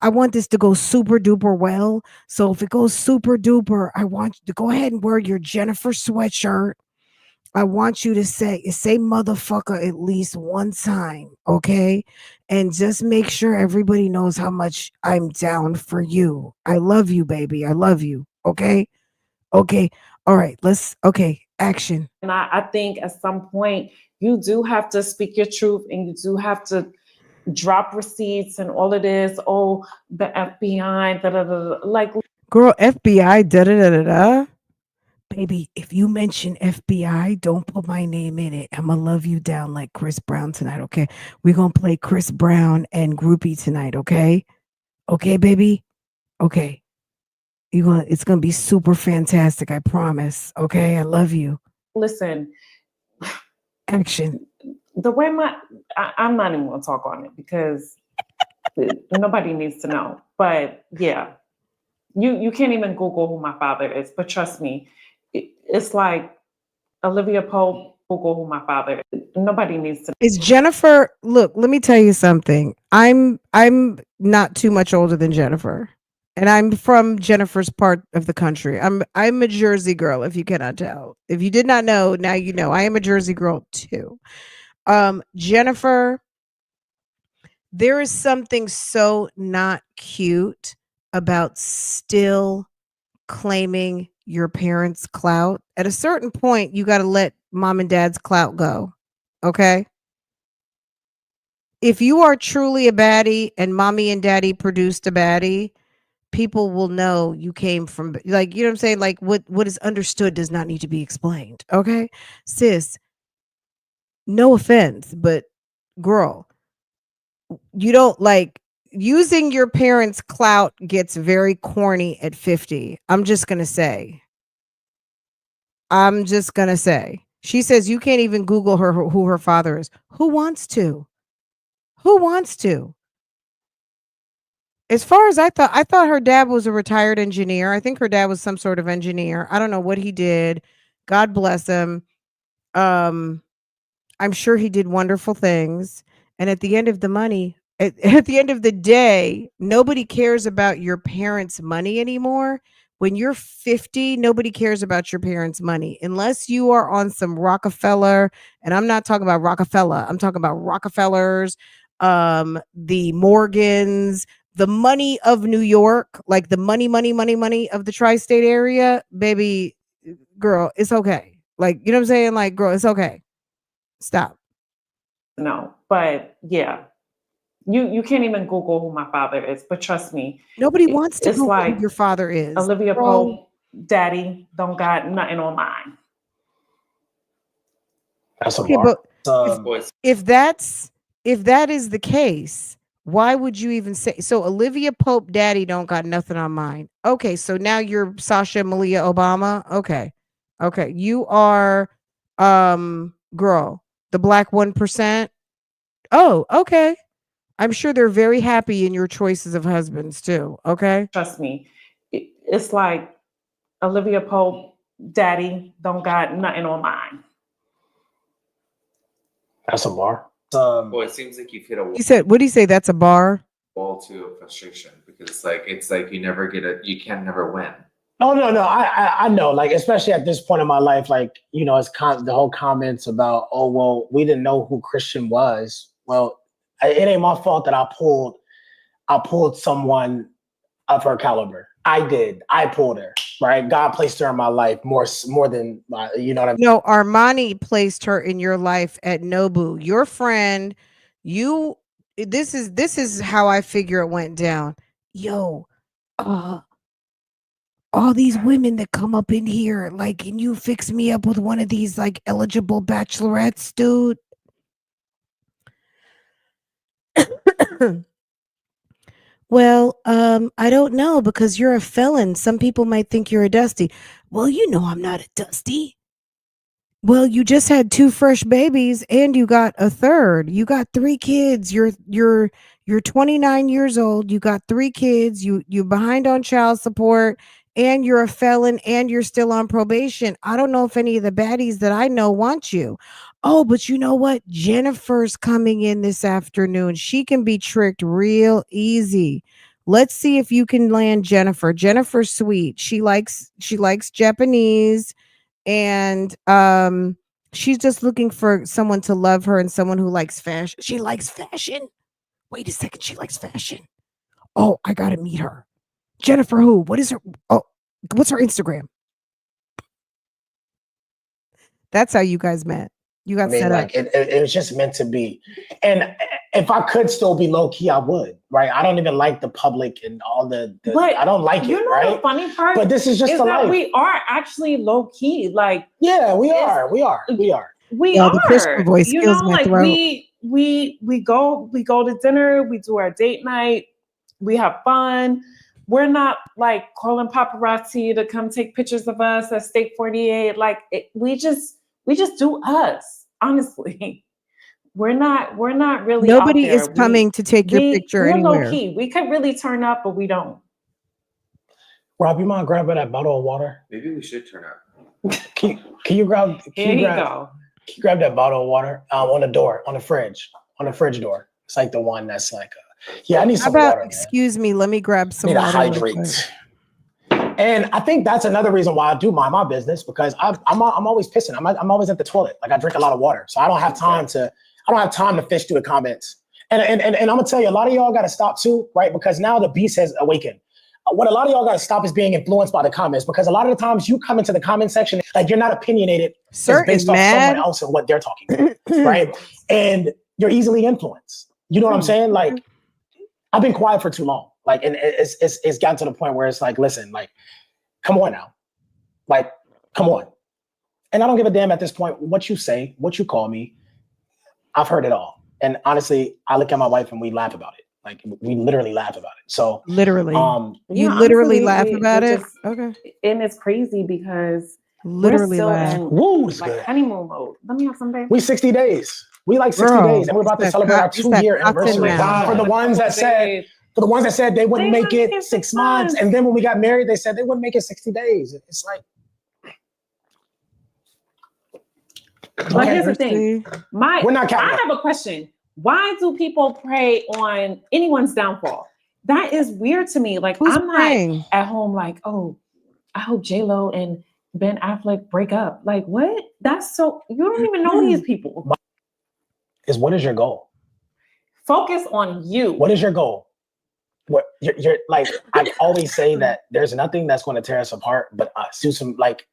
Speaker 1: I want this to go super duper well. So if it goes super duper, I want you to go ahead and wear your Jennifer sweatshirt. I want you to say motherfucker at least one time, okay? And just make sure everybody knows how much I'm down for you. I love you, baby. I love you, okay? Okay. All right, action.
Speaker 3: And I think at some point you do have to speak your truth, and you do have to drop receipts and all of this. Oh, the FBI, da da da. Like,
Speaker 1: girl, FBI, da da da da. Baby, if you mention FBI, don't put my name in it. I'm gonna love you down like Chris Brown tonight, okay? We're gonna play Chris Brown and Groupie tonight, okay? Okay, baby? Okay. It's gonna be super fantastic, I promise. Okay, I love you.
Speaker 3: Listen,
Speaker 1: action.
Speaker 3: The way I'm not even gonna talk on it because nobody needs to know. But yeah, you can't even Google who my father is. But trust me, it's like Olivia Pope. Google who my father is. Nobody needs to.
Speaker 1: Is Jennifer? Look, let me tell you something. I'm not too much older than Jennifer. And I'm from Jennifer's part of the country. I'm a Jersey girl, if you cannot tell. If you did not know, now you know. I am a Jersey girl too. Jennifer, there is something so not cute about still claiming your parents' clout. At a certain point, you got to let mom and dad's clout go. Okay? If you are truly a baddie and mommy and daddy produced a baddie, people will know you came from, like, you know what I'm saying? Like, what is understood does not need to be explained. Okay? Sis, no offense, but girl, you don't like using your parents' clout gets very corny at 50. I'm just going to say. She says you can't even Google who her father is. Who wants to? Who wants to? As far as I thought her dad was a retired engineer. I think her dad was some sort of engineer. I don't know what he did. God bless him. I'm sure he did wonderful things. And at the end of the money, at the end of the day, nobody cares about your parents' money anymore. When you're 50, nobody cares about your parents' money unless you are on some Rockefeller. And I'm not talking about Rockefeller. I'm talking about Rockefellers, the Morgans, the money of New York, like the money of the tri-state area. Baby girl, it's okay. Like, you know what I'm saying? Like, girl, it's okay. Stop.
Speaker 3: No, but yeah, you can't even Google who my father is. But trust me,
Speaker 1: Nobody wants to
Speaker 3: it's
Speaker 1: Google
Speaker 3: like
Speaker 1: who your father is.
Speaker 3: Olivia
Speaker 1: Girl.
Speaker 3: Pope, daddy don't got nothing on mine.
Speaker 2: That's a
Speaker 1: Okay,
Speaker 2: bar.
Speaker 1: but if that is the case, why would you even say so? Olivia Pope daddy don't got nothing on mine. Okay, so now you're Sasha Malia Obama. Okay. You are girl, the black 1%. Oh, okay. I'm sure they're very happy in your choices of husbands too. Okay.
Speaker 3: Trust me, it's like Olivia Pope, daddy don't got nothing on mine.
Speaker 2: That's a bar.
Speaker 4: Well, it seems like you've hit a
Speaker 1: He said, what do you say? That's a bar?
Speaker 4: wall to of frustration because it's like you can never win.
Speaker 2: No. I know, like, especially at this point in my life, like, you know, it's the whole comments about, oh, well, we didn't know who Christian was. Well, it ain't my fault that I pulled someone of her caliber. I did. I pulled her, right? God placed her in my life more than, you know what I mean?
Speaker 1: No, Armani placed her in your life at Nobu. Your friend, this is how I figure it went down. Yo, all these women that come up in here, like, can you fix me up with one of these like eligible bachelorettes, dude? Well, I don't know because you're a felon. Some people might think you're a dusty. Well, you know I'm not a dusty. Well, you just had 2 fresh babies and you got a third. You got 3 kids. You're 29 years old. You got 3 kids. You behind on child support and you're a felon and you're still on probation. I don't know if any of the baddies that I know want you. Oh, but you know what? Jennifer's coming in this afternoon. She can be tricked real easy. Let's see if you can land Jennifer. Jennifer's sweet. She likes Japanese. And she's just looking for someone to love her and someone who likes fashion. She likes fashion. Wait a second, she likes fashion. Oh, I gotta meet her. Jennifer who? What is her? Oh, what's her Instagram? That's how you guys met. You got set
Speaker 2: like
Speaker 1: up.
Speaker 2: it was just meant to be. And if I could still be low key, I would, right? I don't even like the public and all the I don't like it, right?
Speaker 3: The funny part,
Speaker 2: but this is just the life.
Speaker 3: We are actually low key, like
Speaker 2: yeah, we are.
Speaker 3: We
Speaker 1: Yo,
Speaker 3: are.
Speaker 1: The Christian voice
Speaker 3: you
Speaker 1: kills
Speaker 3: know,
Speaker 1: my
Speaker 3: like
Speaker 1: throat.
Speaker 3: we go to dinner, we do our date night, we have fun. We're not like calling paparazzi to come take pictures of us at State 48. Like we just do us. Honestly, we're not really.
Speaker 1: Nobody
Speaker 3: out there.
Speaker 1: is coming to take your picture
Speaker 3: we're
Speaker 1: anywhere.
Speaker 3: Low key. We could really turn up, but we don't.
Speaker 2: Rob, you mind grabbing that bottle of water?
Speaker 4: Maybe we should turn up.
Speaker 2: Can you grab? Can you grab that bottle of water on the door, on the fridge door? It's like the one that's like Yeah, I need
Speaker 1: How
Speaker 2: some
Speaker 1: about,
Speaker 2: water, man.
Speaker 1: excuse me, let me grab
Speaker 2: I
Speaker 1: some
Speaker 2: need to
Speaker 1: water. real quick.
Speaker 2: hydrate. And I think that's another reason why I do mind my business, because I'm always pissing. I'm always at the toilet. Like, I drink a lot of water, so I don't have time to fish through the comments. And I'm gonna tell you, a lot of y'all got to stop too, right? Because now the beast has awakened. What a lot of y'all got to stop is being influenced by the comments, because a lot of the times you come into the comment section like you're not opinionated, it's based off someone else and what they're talking about, right? And you're easily influenced. You know what I'm saying? Like, I've been quiet for too long. Like, and it's gotten to the point where it's like, listen, like, come on now. Like, come on. And I don't give a damn at this point what you say, what you call me. I've heard it all. And honestly, I look at my wife and we laugh about it. Like, we literally laugh about it. So
Speaker 1: literally, you
Speaker 3: Yeah,
Speaker 1: literally
Speaker 3: honestly,
Speaker 1: laugh
Speaker 3: we
Speaker 1: about it.
Speaker 3: just-
Speaker 1: Okay,
Speaker 3: And it's crazy because
Speaker 1: literally
Speaker 3: we're
Speaker 1: laugh.
Speaker 3: still in
Speaker 2: woo, it's
Speaker 3: like
Speaker 2: good.
Speaker 3: honeymoon mode. Let me have some baby.
Speaker 2: We 60 days. We like 60
Speaker 1: Girl,
Speaker 2: days, and we're about to
Speaker 1: it's that
Speaker 2: celebrate our
Speaker 1: it's that
Speaker 2: 2-year
Speaker 1: cotton
Speaker 2: anniversary.
Speaker 1: now.
Speaker 2: For the ones that said they wouldn't make it 6 months, and then when we got married, they said they wouldn't make it 60 days. It's like,
Speaker 3: But here's the thing.
Speaker 2: We're not counting.
Speaker 3: I have a question. Why do people prey on anyone's downfall? That is weird to me. Like,
Speaker 1: Who's
Speaker 3: I'm
Speaker 1: praying?
Speaker 3: not at home like, oh, I hope J-Lo and Ben Affleck break up. Like, what? That's so, you don't even know these people.
Speaker 2: What is your goal?
Speaker 3: Focus on you.
Speaker 2: What is your goal? What you're like, I always say that there's nothing that's going to tear us apart but us. Do some, like,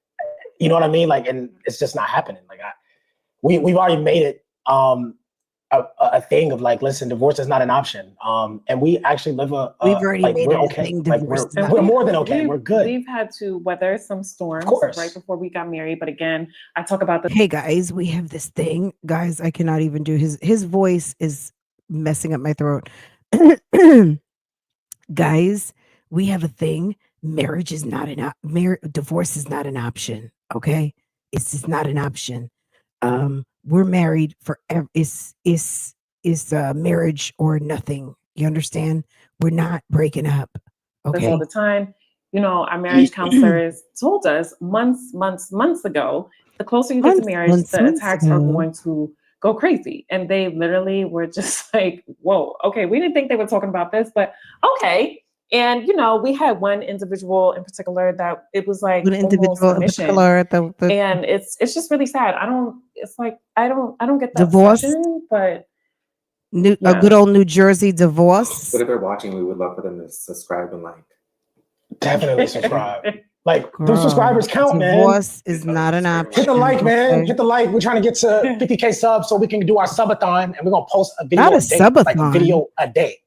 Speaker 2: you know what I mean? Like, and it's just not happening. Like, we've already made it a thing of like, listen, divorce is not an option. And we actually live
Speaker 1: we've already
Speaker 2: like,
Speaker 1: made
Speaker 2: we're
Speaker 1: it a
Speaker 2: okay.
Speaker 1: thing.
Speaker 2: Like,
Speaker 1: Divorce.
Speaker 2: we're more than okay. We're good.
Speaker 3: We've had to weather some storms
Speaker 2: course.
Speaker 3: right before we got married. But again, I talk about the
Speaker 1: Hey guys, we have this thing. Guys, I cannot even do his voice is messing up my throat. Guys, we have a thing. Marriage is not divorce is not an option. Okay, it's just not an option. We're married forever. It's marriage or nothing. You understand? We're not breaking up.
Speaker 3: this
Speaker 1: Okay.
Speaker 3: all the time. You know, our marriage counselors told us months ago, the closer you get to marriage, the attacks are going to go crazy. And they literally were just like, whoa, okay, we didn't think they were talking about this, but okay. And, you know, we had one individual in particular that it was like
Speaker 1: An individual in particular,
Speaker 3: and it's just really sad. I don't get the
Speaker 1: divorce,
Speaker 3: obsession, but
Speaker 1: a good old New Jersey divorce.
Speaker 4: But if they're watching, we would love for them to subscribe and like.
Speaker 2: Definitely subscribe. Like,
Speaker 1: Girl,
Speaker 2: those subscribers count, man.
Speaker 1: Divorce is not an option.
Speaker 2: Hit the like, man.
Speaker 1: Okay.
Speaker 2: Hit the like. We're trying to get to 50K subs so we can do our subathon, and we're gonna post a video
Speaker 1: Not a
Speaker 2: a day,
Speaker 1: subathon.
Speaker 2: like a video a day.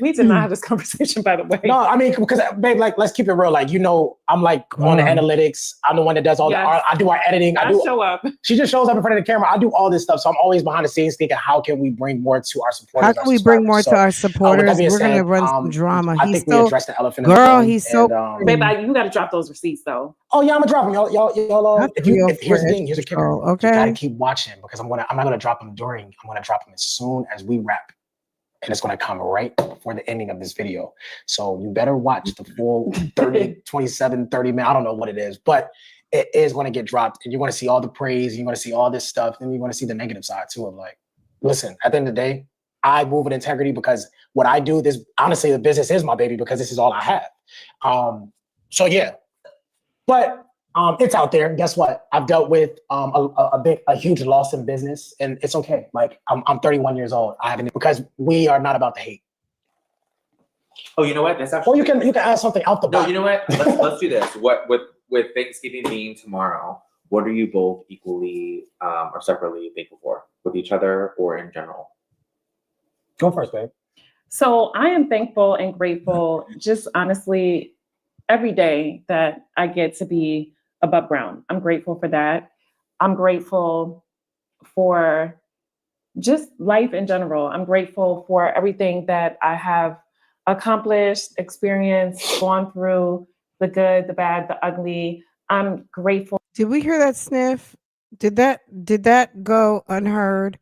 Speaker 3: We did not have this conversation, by the way.
Speaker 2: No, I mean, because, babe, like, let's keep it real. Like, you know, I'm like on the analytics. I'm the one that does all
Speaker 3: Yes.
Speaker 2: I do our editing.
Speaker 3: I show up.
Speaker 2: She just shows up in front of the camera. I do all this stuff. So I'm always behind the scenes thinking, how can we bring more to our supporters?
Speaker 1: How can we bring more to our supporters? We're going to run some drama.
Speaker 2: I think we addressed the elephant in the room.
Speaker 1: He's so
Speaker 3: babe, you got to drop those receipts, though.
Speaker 2: Oh, yeah, I'm going to drop them. Y'all, here's the thing. Here's the kicker.
Speaker 1: Okay.
Speaker 2: You got to keep watching, because I'm not going to drop them I'm going to drop them as soon as we wrap. And it's going to come right before the ending of this video. So you better watch the full 30 minutes. I don't know what it is, but it is going to get dropped. And you're going to see all the praise. You're going to see all this stuff. And you're going to see the negative side too of like, listen, at the end of the day, I move with integrity, because what I do, honestly, the business is my baby, because this is all I have. So yeah, but it's out there. Guess what? I've dealt with a huge loss in business, and it's okay. Like, I'm 31 years old. I haven't, because we are not about the hate.
Speaker 4: Oh, you know what? That's actually.
Speaker 2: Or you can add something out the box.
Speaker 4: No, you know what? Let's do this. What with Thanksgiving being tomorrow, what are you both equally or separately thankful for, with each other or in general?
Speaker 2: Go first, babe.
Speaker 3: So I am thankful and grateful, just honestly, every day that I get to be above ground. I'm grateful for that. I'm grateful for just life in general. I'm grateful for everything that I have accomplished, experienced, gone through, the good, the bad, the ugly. I'm grateful.
Speaker 1: Did we hear that sniff? Did that go unheard?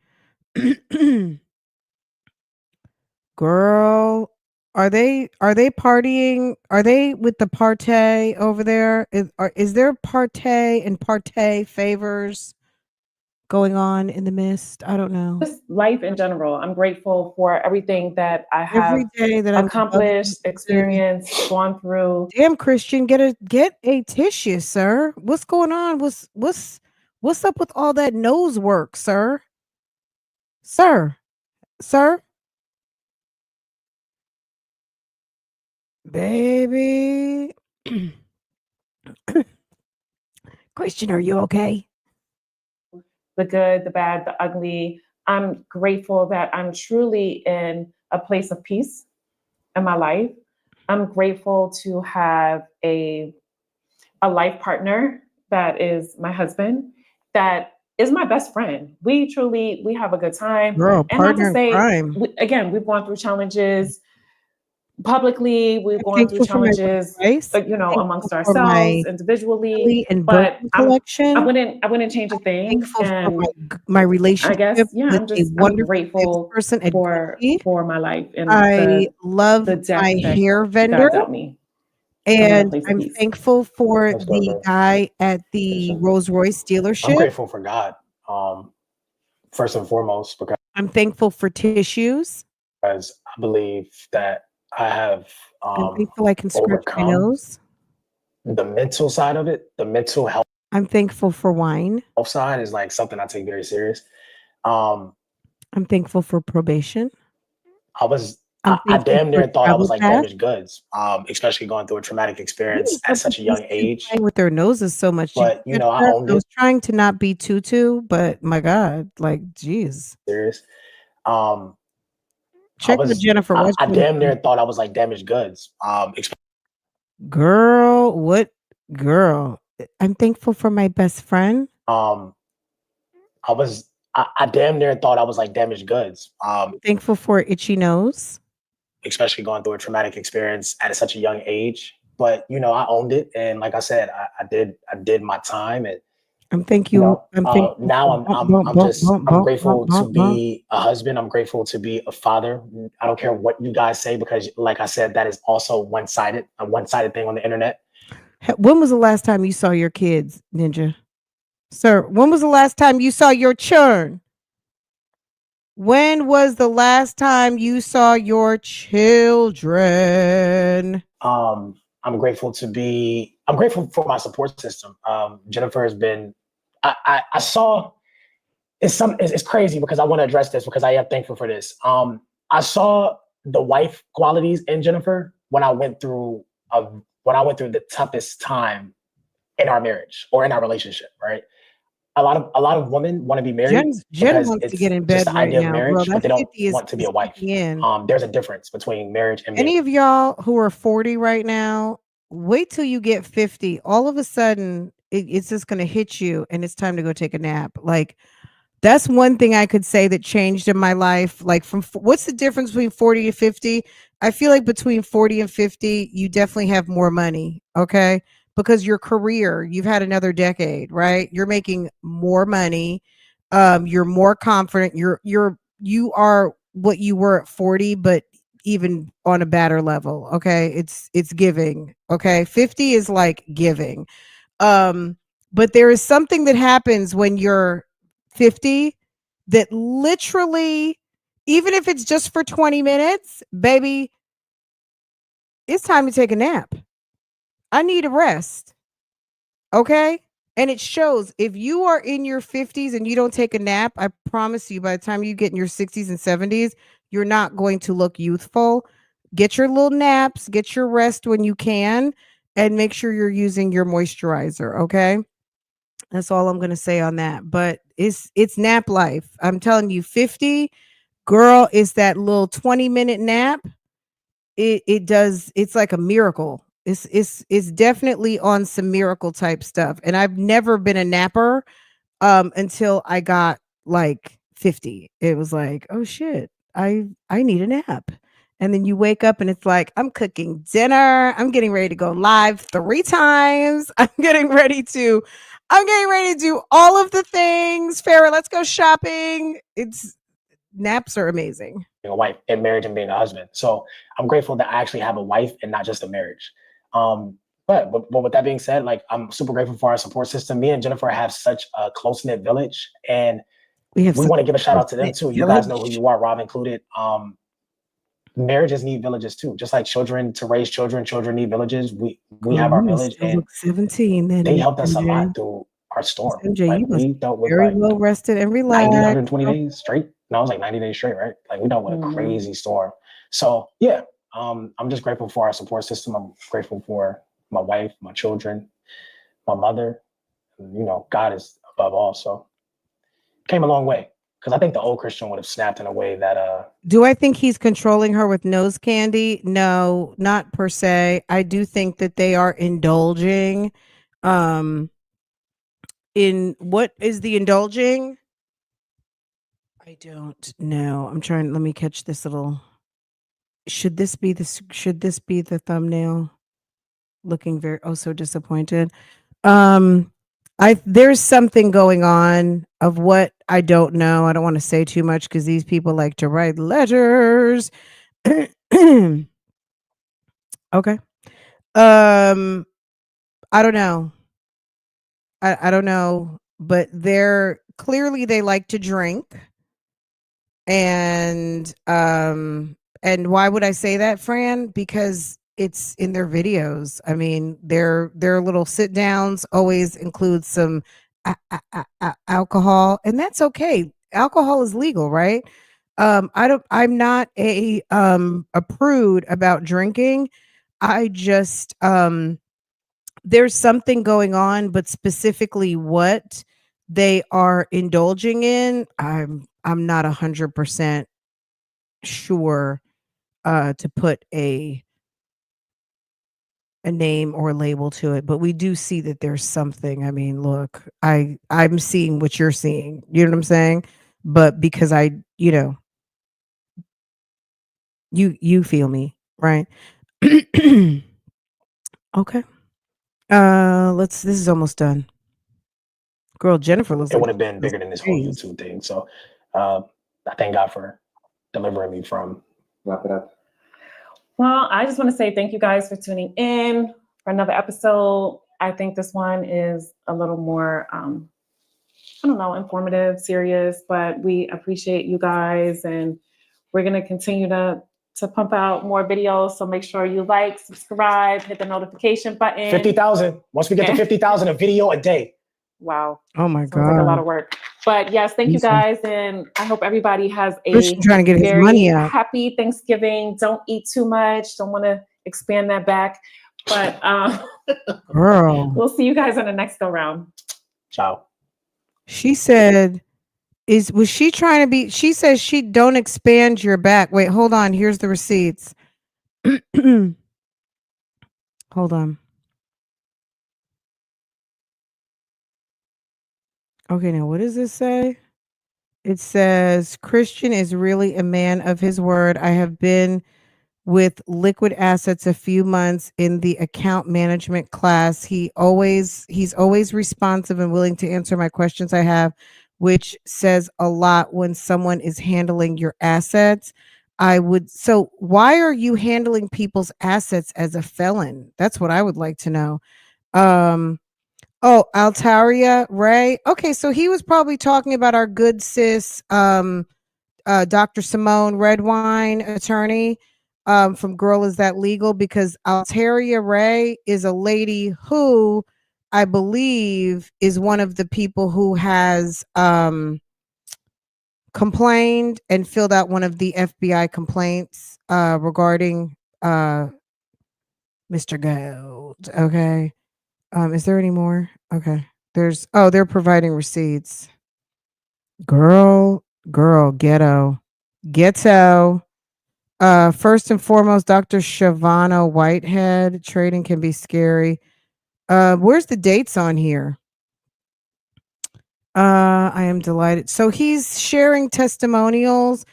Speaker 1: Girl, are they partying? Are they with the partay over there? Is there partay and partay favors going on in the midst? I don't know.
Speaker 3: Just life in general. I'm grateful for everything that I
Speaker 1: Every
Speaker 3: have
Speaker 1: day that I'm above
Speaker 3: accomplished, experienced, gone through.
Speaker 1: Damn, Christian, get a tissue, sir. What's going on? What's up with all that nose work, sir? Sir, baby. Christian, are you okay?
Speaker 3: The good, the bad, the ugly. I'm grateful that I'm truly in a place of peace in my life. I'm grateful to have a life partner that is my husband, that is my best friend. We have a good time.
Speaker 1: Girl,
Speaker 3: And not
Speaker 1: partner
Speaker 3: to
Speaker 1: in
Speaker 3: say,
Speaker 1: crime.
Speaker 3: again, we've gone through challenges publicly, we've
Speaker 1: I'm
Speaker 3: gone through
Speaker 1: thankful for my
Speaker 3: challenges,
Speaker 1: rice.
Speaker 3: you know,
Speaker 1: Thankful
Speaker 3: amongst
Speaker 1: for my
Speaker 3: ourselves individually.
Speaker 1: Italy and
Speaker 3: But
Speaker 1: bourbon collection.
Speaker 3: I wouldn't change a thing.
Speaker 1: Thankful for
Speaker 3: And
Speaker 1: my
Speaker 3: I
Speaker 1: relationship
Speaker 3: guess, yeah,
Speaker 1: with a
Speaker 3: I'm
Speaker 1: wonderful
Speaker 3: grateful
Speaker 1: salesperson at Gucci.
Speaker 3: for my life and
Speaker 1: I love
Speaker 3: the
Speaker 1: my
Speaker 3: deck that
Speaker 1: hair vendor,
Speaker 3: God dealt me. I'm in a
Speaker 1: and
Speaker 3: place of
Speaker 1: I'm
Speaker 3: peace.
Speaker 1: thankful for
Speaker 2: That's good,
Speaker 1: the
Speaker 2: bro.
Speaker 1: guy at the Rolls-Royce
Speaker 2: I'm
Speaker 1: dealership.
Speaker 2: grateful for God, first and foremost, because
Speaker 1: I'm thankful for tissues.
Speaker 2: I believe that I have
Speaker 1: I'm thankful I can scratch my
Speaker 2: overcome
Speaker 1: nose.
Speaker 2: the mental side of it. The mental health
Speaker 1: I'm thankful for wine.
Speaker 2: side is like something I take very serious. Um,
Speaker 1: I'm thankful for probation.
Speaker 2: I was
Speaker 1: I'm
Speaker 2: I
Speaker 1: thankful
Speaker 2: damn
Speaker 1: for
Speaker 2: near thought I was
Speaker 1: travel
Speaker 2: like
Speaker 1: pass.
Speaker 2: damaged goods, especially going through a traumatic
Speaker 1: Why
Speaker 2: experience
Speaker 1: do
Speaker 2: at
Speaker 1: some
Speaker 2: such a
Speaker 1: people
Speaker 2: young
Speaker 1: keep
Speaker 2: age.
Speaker 1: playing with their noses so much? Did
Speaker 2: But
Speaker 1: you
Speaker 2: you
Speaker 1: catch
Speaker 2: know, I
Speaker 1: that?
Speaker 2: owned
Speaker 1: I was
Speaker 2: it
Speaker 1: trying to not be tutu, but my God, like, geez.
Speaker 2: serious. Um,
Speaker 1: Check with Jennifer. Watch
Speaker 2: I damn
Speaker 1: Jennifer.
Speaker 2: near thought I was like damaged goods.
Speaker 1: Girl, what girl? I'm thankful for my best friend.
Speaker 2: I damn near thought I was like damaged goods.
Speaker 1: I'm thankful for itchy nose.
Speaker 2: Especially going through a traumatic experience at such a young age. But you know, I owned it, and like I said, I did my time, and
Speaker 1: I'm thank
Speaker 2: you
Speaker 1: you.
Speaker 2: know,
Speaker 1: I'm thankful
Speaker 2: now
Speaker 1: for bump, bump, bump, bump,
Speaker 2: I'm
Speaker 1: bump, bump,
Speaker 2: grateful to
Speaker 1: bump, bump.
Speaker 2: be a husband. I'm grateful to be a father. I don't care what you guys say because, like I said, that is also a one sided thing on the internet.
Speaker 1: When was the last time you saw your kids, Ninja? Sir, when was the last time you saw your children? When was the last time you saw your children?
Speaker 2: I'm grateful for my support system. Jennifer has been, I saw, it's crazy because I want to address this because I am thankful for this. I saw the wife qualities in Jennifer when I went through the toughest time in our marriage or in our relationship, right? A lot of women want to be married
Speaker 1: Jen
Speaker 2: because
Speaker 1: wants to
Speaker 2: it's
Speaker 1: get in
Speaker 2: just
Speaker 1: bed
Speaker 2: the
Speaker 1: right
Speaker 2: idea of
Speaker 1: now, girl.
Speaker 2: marriage, but
Speaker 1: That
Speaker 2: they don't
Speaker 1: 50
Speaker 2: want to be
Speaker 1: is
Speaker 2: a wife.
Speaker 1: kicking in.
Speaker 2: There's a difference between marriage and being
Speaker 1: Any of y'all who are 40 right now, wait till you get 50. All of a sudden, it's just going to hit you and it's time to go take a nap. Like, that's one thing I could say that changed in my life. Like, what's the difference between 40 and 50? I feel like between 40 and 50, you definitely have more money. Okay. Because your career, you've had another decade, right? You're making more money. You're more confident. You are what you were at 40, but even on a better level. Okay. It's giving. Okay. 50 is like giving. But there is something that happens when you're 50 that literally, even if it's just for 20 minutes, baby, it's time to take a nap. I need a rest. Okay. And it shows if you are in your 50s and you don't take a nap, I promise you, by the time you get in your 60s and 70s, you're not going to look youthful. Get your little naps, get your rest when you can, and make sure you're using your moisturizer. Okay. That's all I'm going to say on that. But it's nap life. I'm telling you, 50, girl, it's that little 20-minute nap. It's like a miracle. It's definitely on some miracle type stuff. And I've never been a napper until I got like 50. It was like, oh shit, I need a nap. And then you wake up and it's like, I'm cooking dinner. I'm getting ready to go live 3 times. I'm getting ready to do all of the things. Farrah, let's go shopping. Naps are amazing.
Speaker 2: a wife and marriage and being a husband. So I'm grateful that I actually have a wife and not just a marriage. but with that being said, like I'm super grateful for our support system. Me and Jennifer have such a close knit village, and
Speaker 1: We
Speaker 2: want to give a shout out to them
Speaker 1: close-knit
Speaker 2: too. You guys know who
Speaker 1: village.
Speaker 2: you are, Rob included. Marriages need villages too. Just like children to raise children, children need villages. We have our
Speaker 1: You
Speaker 2: village,
Speaker 1: still
Speaker 2: and
Speaker 1: look 17 then,
Speaker 2: they
Speaker 1: Miss
Speaker 2: helped us a lot
Speaker 1: MJ.
Speaker 2: through our storm.
Speaker 1: Miss MJ,
Speaker 2: Like
Speaker 1: you must
Speaker 2: we
Speaker 1: be
Speaker 2: dealt with
Speaker 1: very
Speaker 2: like
Speaker 1: well rested and
Speaker 2: 90,
Speaker 1: relaxed.
Speaker 2: 120 days straight. No, it was like 90 days straight, right? Like we dealt with a crazy storm. So yeah, I'm just grateful for our support system. I'm grateful for my wife, my children, my mother. You know, God is above all. So came a long way. Because I think the old Christian would have snapped in a way that
Speaker 1: Do I think he's controlling her with nose candy? No, not per se. I do think that they are indulging. In what is the indulging? I don't know. I'm trying. Let me catch this little. Should this be the thumbnail? Looking very so disappointed. There's something going on of what I don't know. I don't want to say too much because these people like to write letters. Okay. I don't know. I don't know, but they're clearly they like to drink. And why would I say that, Fran? Because it's in their videos. I mean, their little sit downs always include some alcohol, and that's okay. Alcohol is legal, right? I'm not a prude about drinking. I just there's something going on, but specifically what they are indulging in, I'm not 100% sure to put a name or label to it, but we do see that there's something. I mean, look, I'm seeing what you're seeing. You know what I'm saying? But because you feel me, right? Okay. This is almost done. Girl, Jennifer looks
Speaker 2: it
Speaker 1: like
Speaker 2: would have been
Speaker 1: she
Speaker 2: bigger than this whole
Speaker 1: feels
Speaker 2: YouTube thing. So I thank God for delivering me from.
Speaker 4: Wrap it up.
Speaker 3: Well, I just want to say thank you guys for tuning in for another episode. I think this one is a little more, I don't know, informative, serious, but we appreciate you guys, and we're going to continue to pump out more videos. So make sure you like, subscribe, hit the notification button.
Speaker 2: 50,000. Once we get to 50,000, a video a day.
Speaker 3: Wow.
Speaker 1: Oh my
Speaker 3: Sounds like a lot
Speaker 1: God.
Speaker 3: of work. But yes, thank you guys. And I hope everybody has a
Speaker 1: Christian trying to get his
Speaker 3: very
Speaker 1: money up.
Speaker 3: happy Thanksgiving. Don't eat too much. Don't want to expand that back. But
Speaker 1: Girl.
Speaker 3: we'll see you guys on the next go round.
Speaker 2: Ciao.
Speaker 1: She said, was she trying to be, she says she don't expand your back. Wait, hold on. Here's the receipts. Hold on. Okay, now what does this say? It says, Christian is really a man of his word. I have been with liquid assets a few months in the account management class. He's always responsive and willing to answer my questions I have, which says a lot when someone is handling your assets. So why are you handling people's assets as a felon? That's what I would like to know. Oh, Altaria Ray. Okay, so he was probably talking about our good sis, Dr. Simone Redwine, attorney from Girl Is That Legal? Because Altaria Ray is a lady who I believe is one of the people who has complained and filled out one of the FBI complaints regarding Mr. Gold. Okay. Is there any more? Okay. They're providing receipts. Girl, ghetto. First and foremost, Dr. Shavana Whitehead. Trading can be scary. Where's the dates on here? I am delighted. So he's sharing testimonials.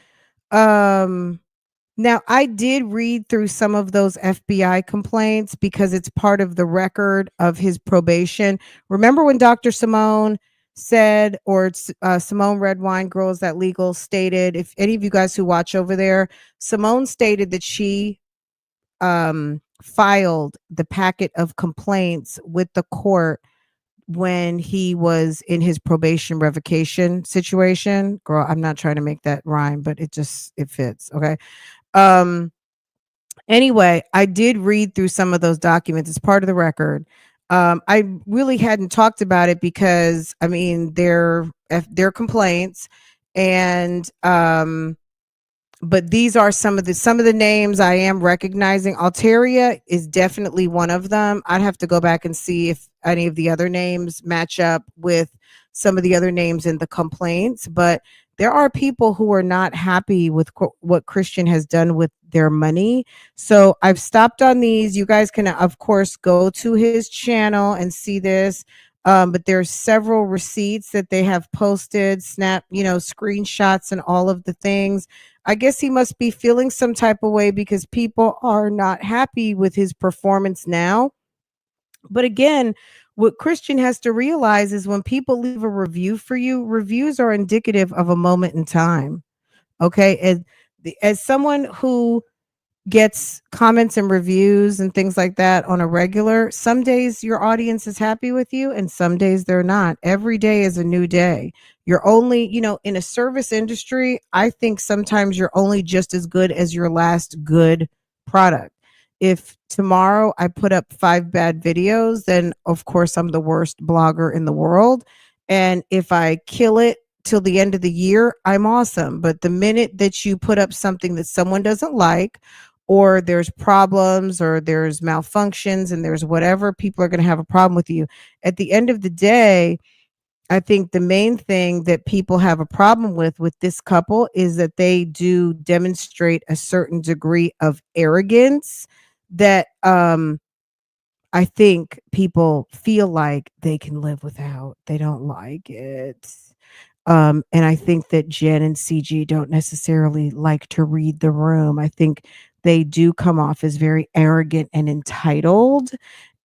Speaker 1: Now, I did read through some of those FBI complaints because it's part of the record of his probation. Remember when Dr. Simone said, or Simone Redwine, Girl Is That Legal, stated, if any of you guys who watch over there, Simone stated that she filed the packet of complaints with the court when he was in his probation revocation situation. Girl, I'm not trying to make that rhyme, but it fits. Okay. Um, Anyway, I did read through some of those documents. It's part of the record. I really hadn't talked about it because I mean they're complaints, and but these are some of the names I am recognizing. Alteria is definitely one of them. I'd have to go back and see if any of the other names match up with some of the other names in the complaints, but there are people who are not happy with what Christian has done with their money. So I've stopped on these. You guys can, of course, go to his channel and see this. But there's several receipts that they have posted, screenshots and all of the things. I guess he must be feeling some type of way because people are not happy with his performance now. But again, what Christian has to realize is when people leave a review for you, reviews are indicative of a moment in time. Okay. As someone who gets comments and reviews and things like that on a regular, some days your audience is happy with you and some days they're not. Every day is a new day. You're only, in a service industry, I think sometimes you're only just as good as your last good product. If tomorrow I put up 5 bad videos, then of course I'm the worst blogger in the world. And if I kill it till the end of the year, I'm awesome. But the minute that you put up something that someone doesn't like, or there's problems, or there's malfunctions, and there's whatever, people are going to have a problem with you. At the end of the day, I think the main thing that people have a problem with this couple is that they do demonstrate a certain degree of arrogance that I think people feel like they can live without. They don't like it. And I think that Jen and CG don't necessarily like to read the room. I think they do come off as very arrogant and entitled,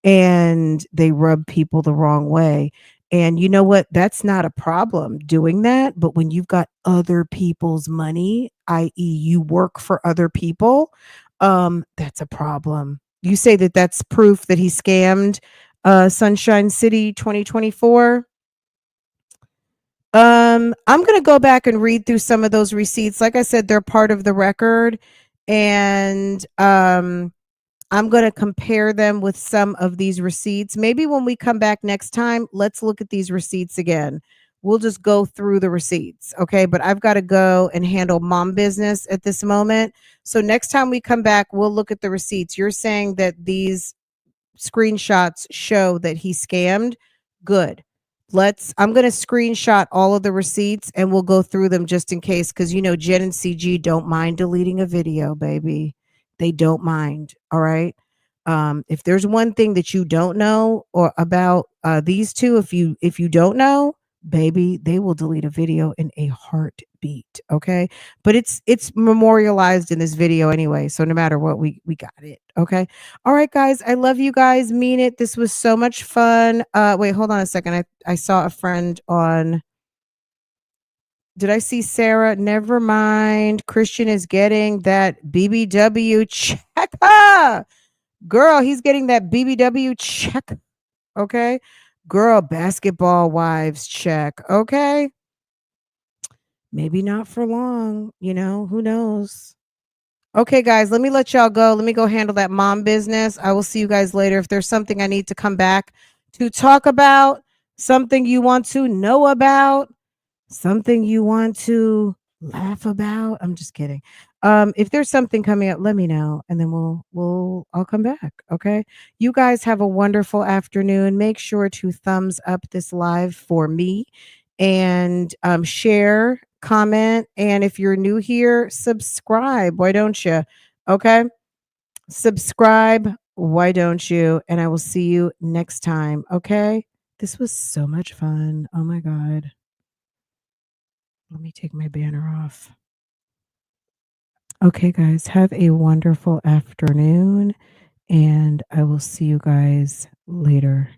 Speaker 1: and they rub people the wrong way. And you know what? That's not a problem doing that. But when you've got other people's money, i.e., you work for other people, that's a problem. You say that that's proof that he scammed Sunshine City 2024. I'm going to go back and read through some of those receipts. Like I said, they're part of the record, and I'm going to compare them with some of these receipts. Maybe when we come back next time, let's look at these receipts again. We'll just go through the receipts, okay? But I've got to go and handle mom business at this moment. So next time we come back, we'll look at the receipts. You're saying that these screenshots show that he scammed. Good. I'm going to screenshot all of the receipts and we'll go through them just in case, because Jen and CG don't mind deleting a video, baby. They don't mind. All right. If there's one thing that you don't know or about these two, if you don't know, baby, they will delete a video in a heartbeat. Okay. But it's memorialized in this video anyway. So no matter what, we got it. Okay. All right, guys. I love you guys. Mean it. This was so much fun. Wait, hold on a second. I saw a friend on. Did I see Sarah? Never mind. Christian is getting that BBW check. Girl, he's getting that BBW check. Okay. Girl, basketball wives check. Okay. Maybe not for long. Who knows? Okay, guys, let me let y'all go. Let me go handle that mom business. I will see you guys later. If there's something I need to come back to talk about, something you want to know about, something you want to laugh about, I'm just kidding. If there's something coming up, let me know, and then I'll come back. Okay. You guys have a wonderful afternoon. Make sure to thumbs up this live for me, and share, comment, and if you're new here, subscribe. Why don't you? Okay. Subscribe. Why don't you? And I will see you next time. Okay. This was so much fun. Oh my God. Let me take my banner off. Okay, guys, have a wonderful afternoon, and I will see you guys later.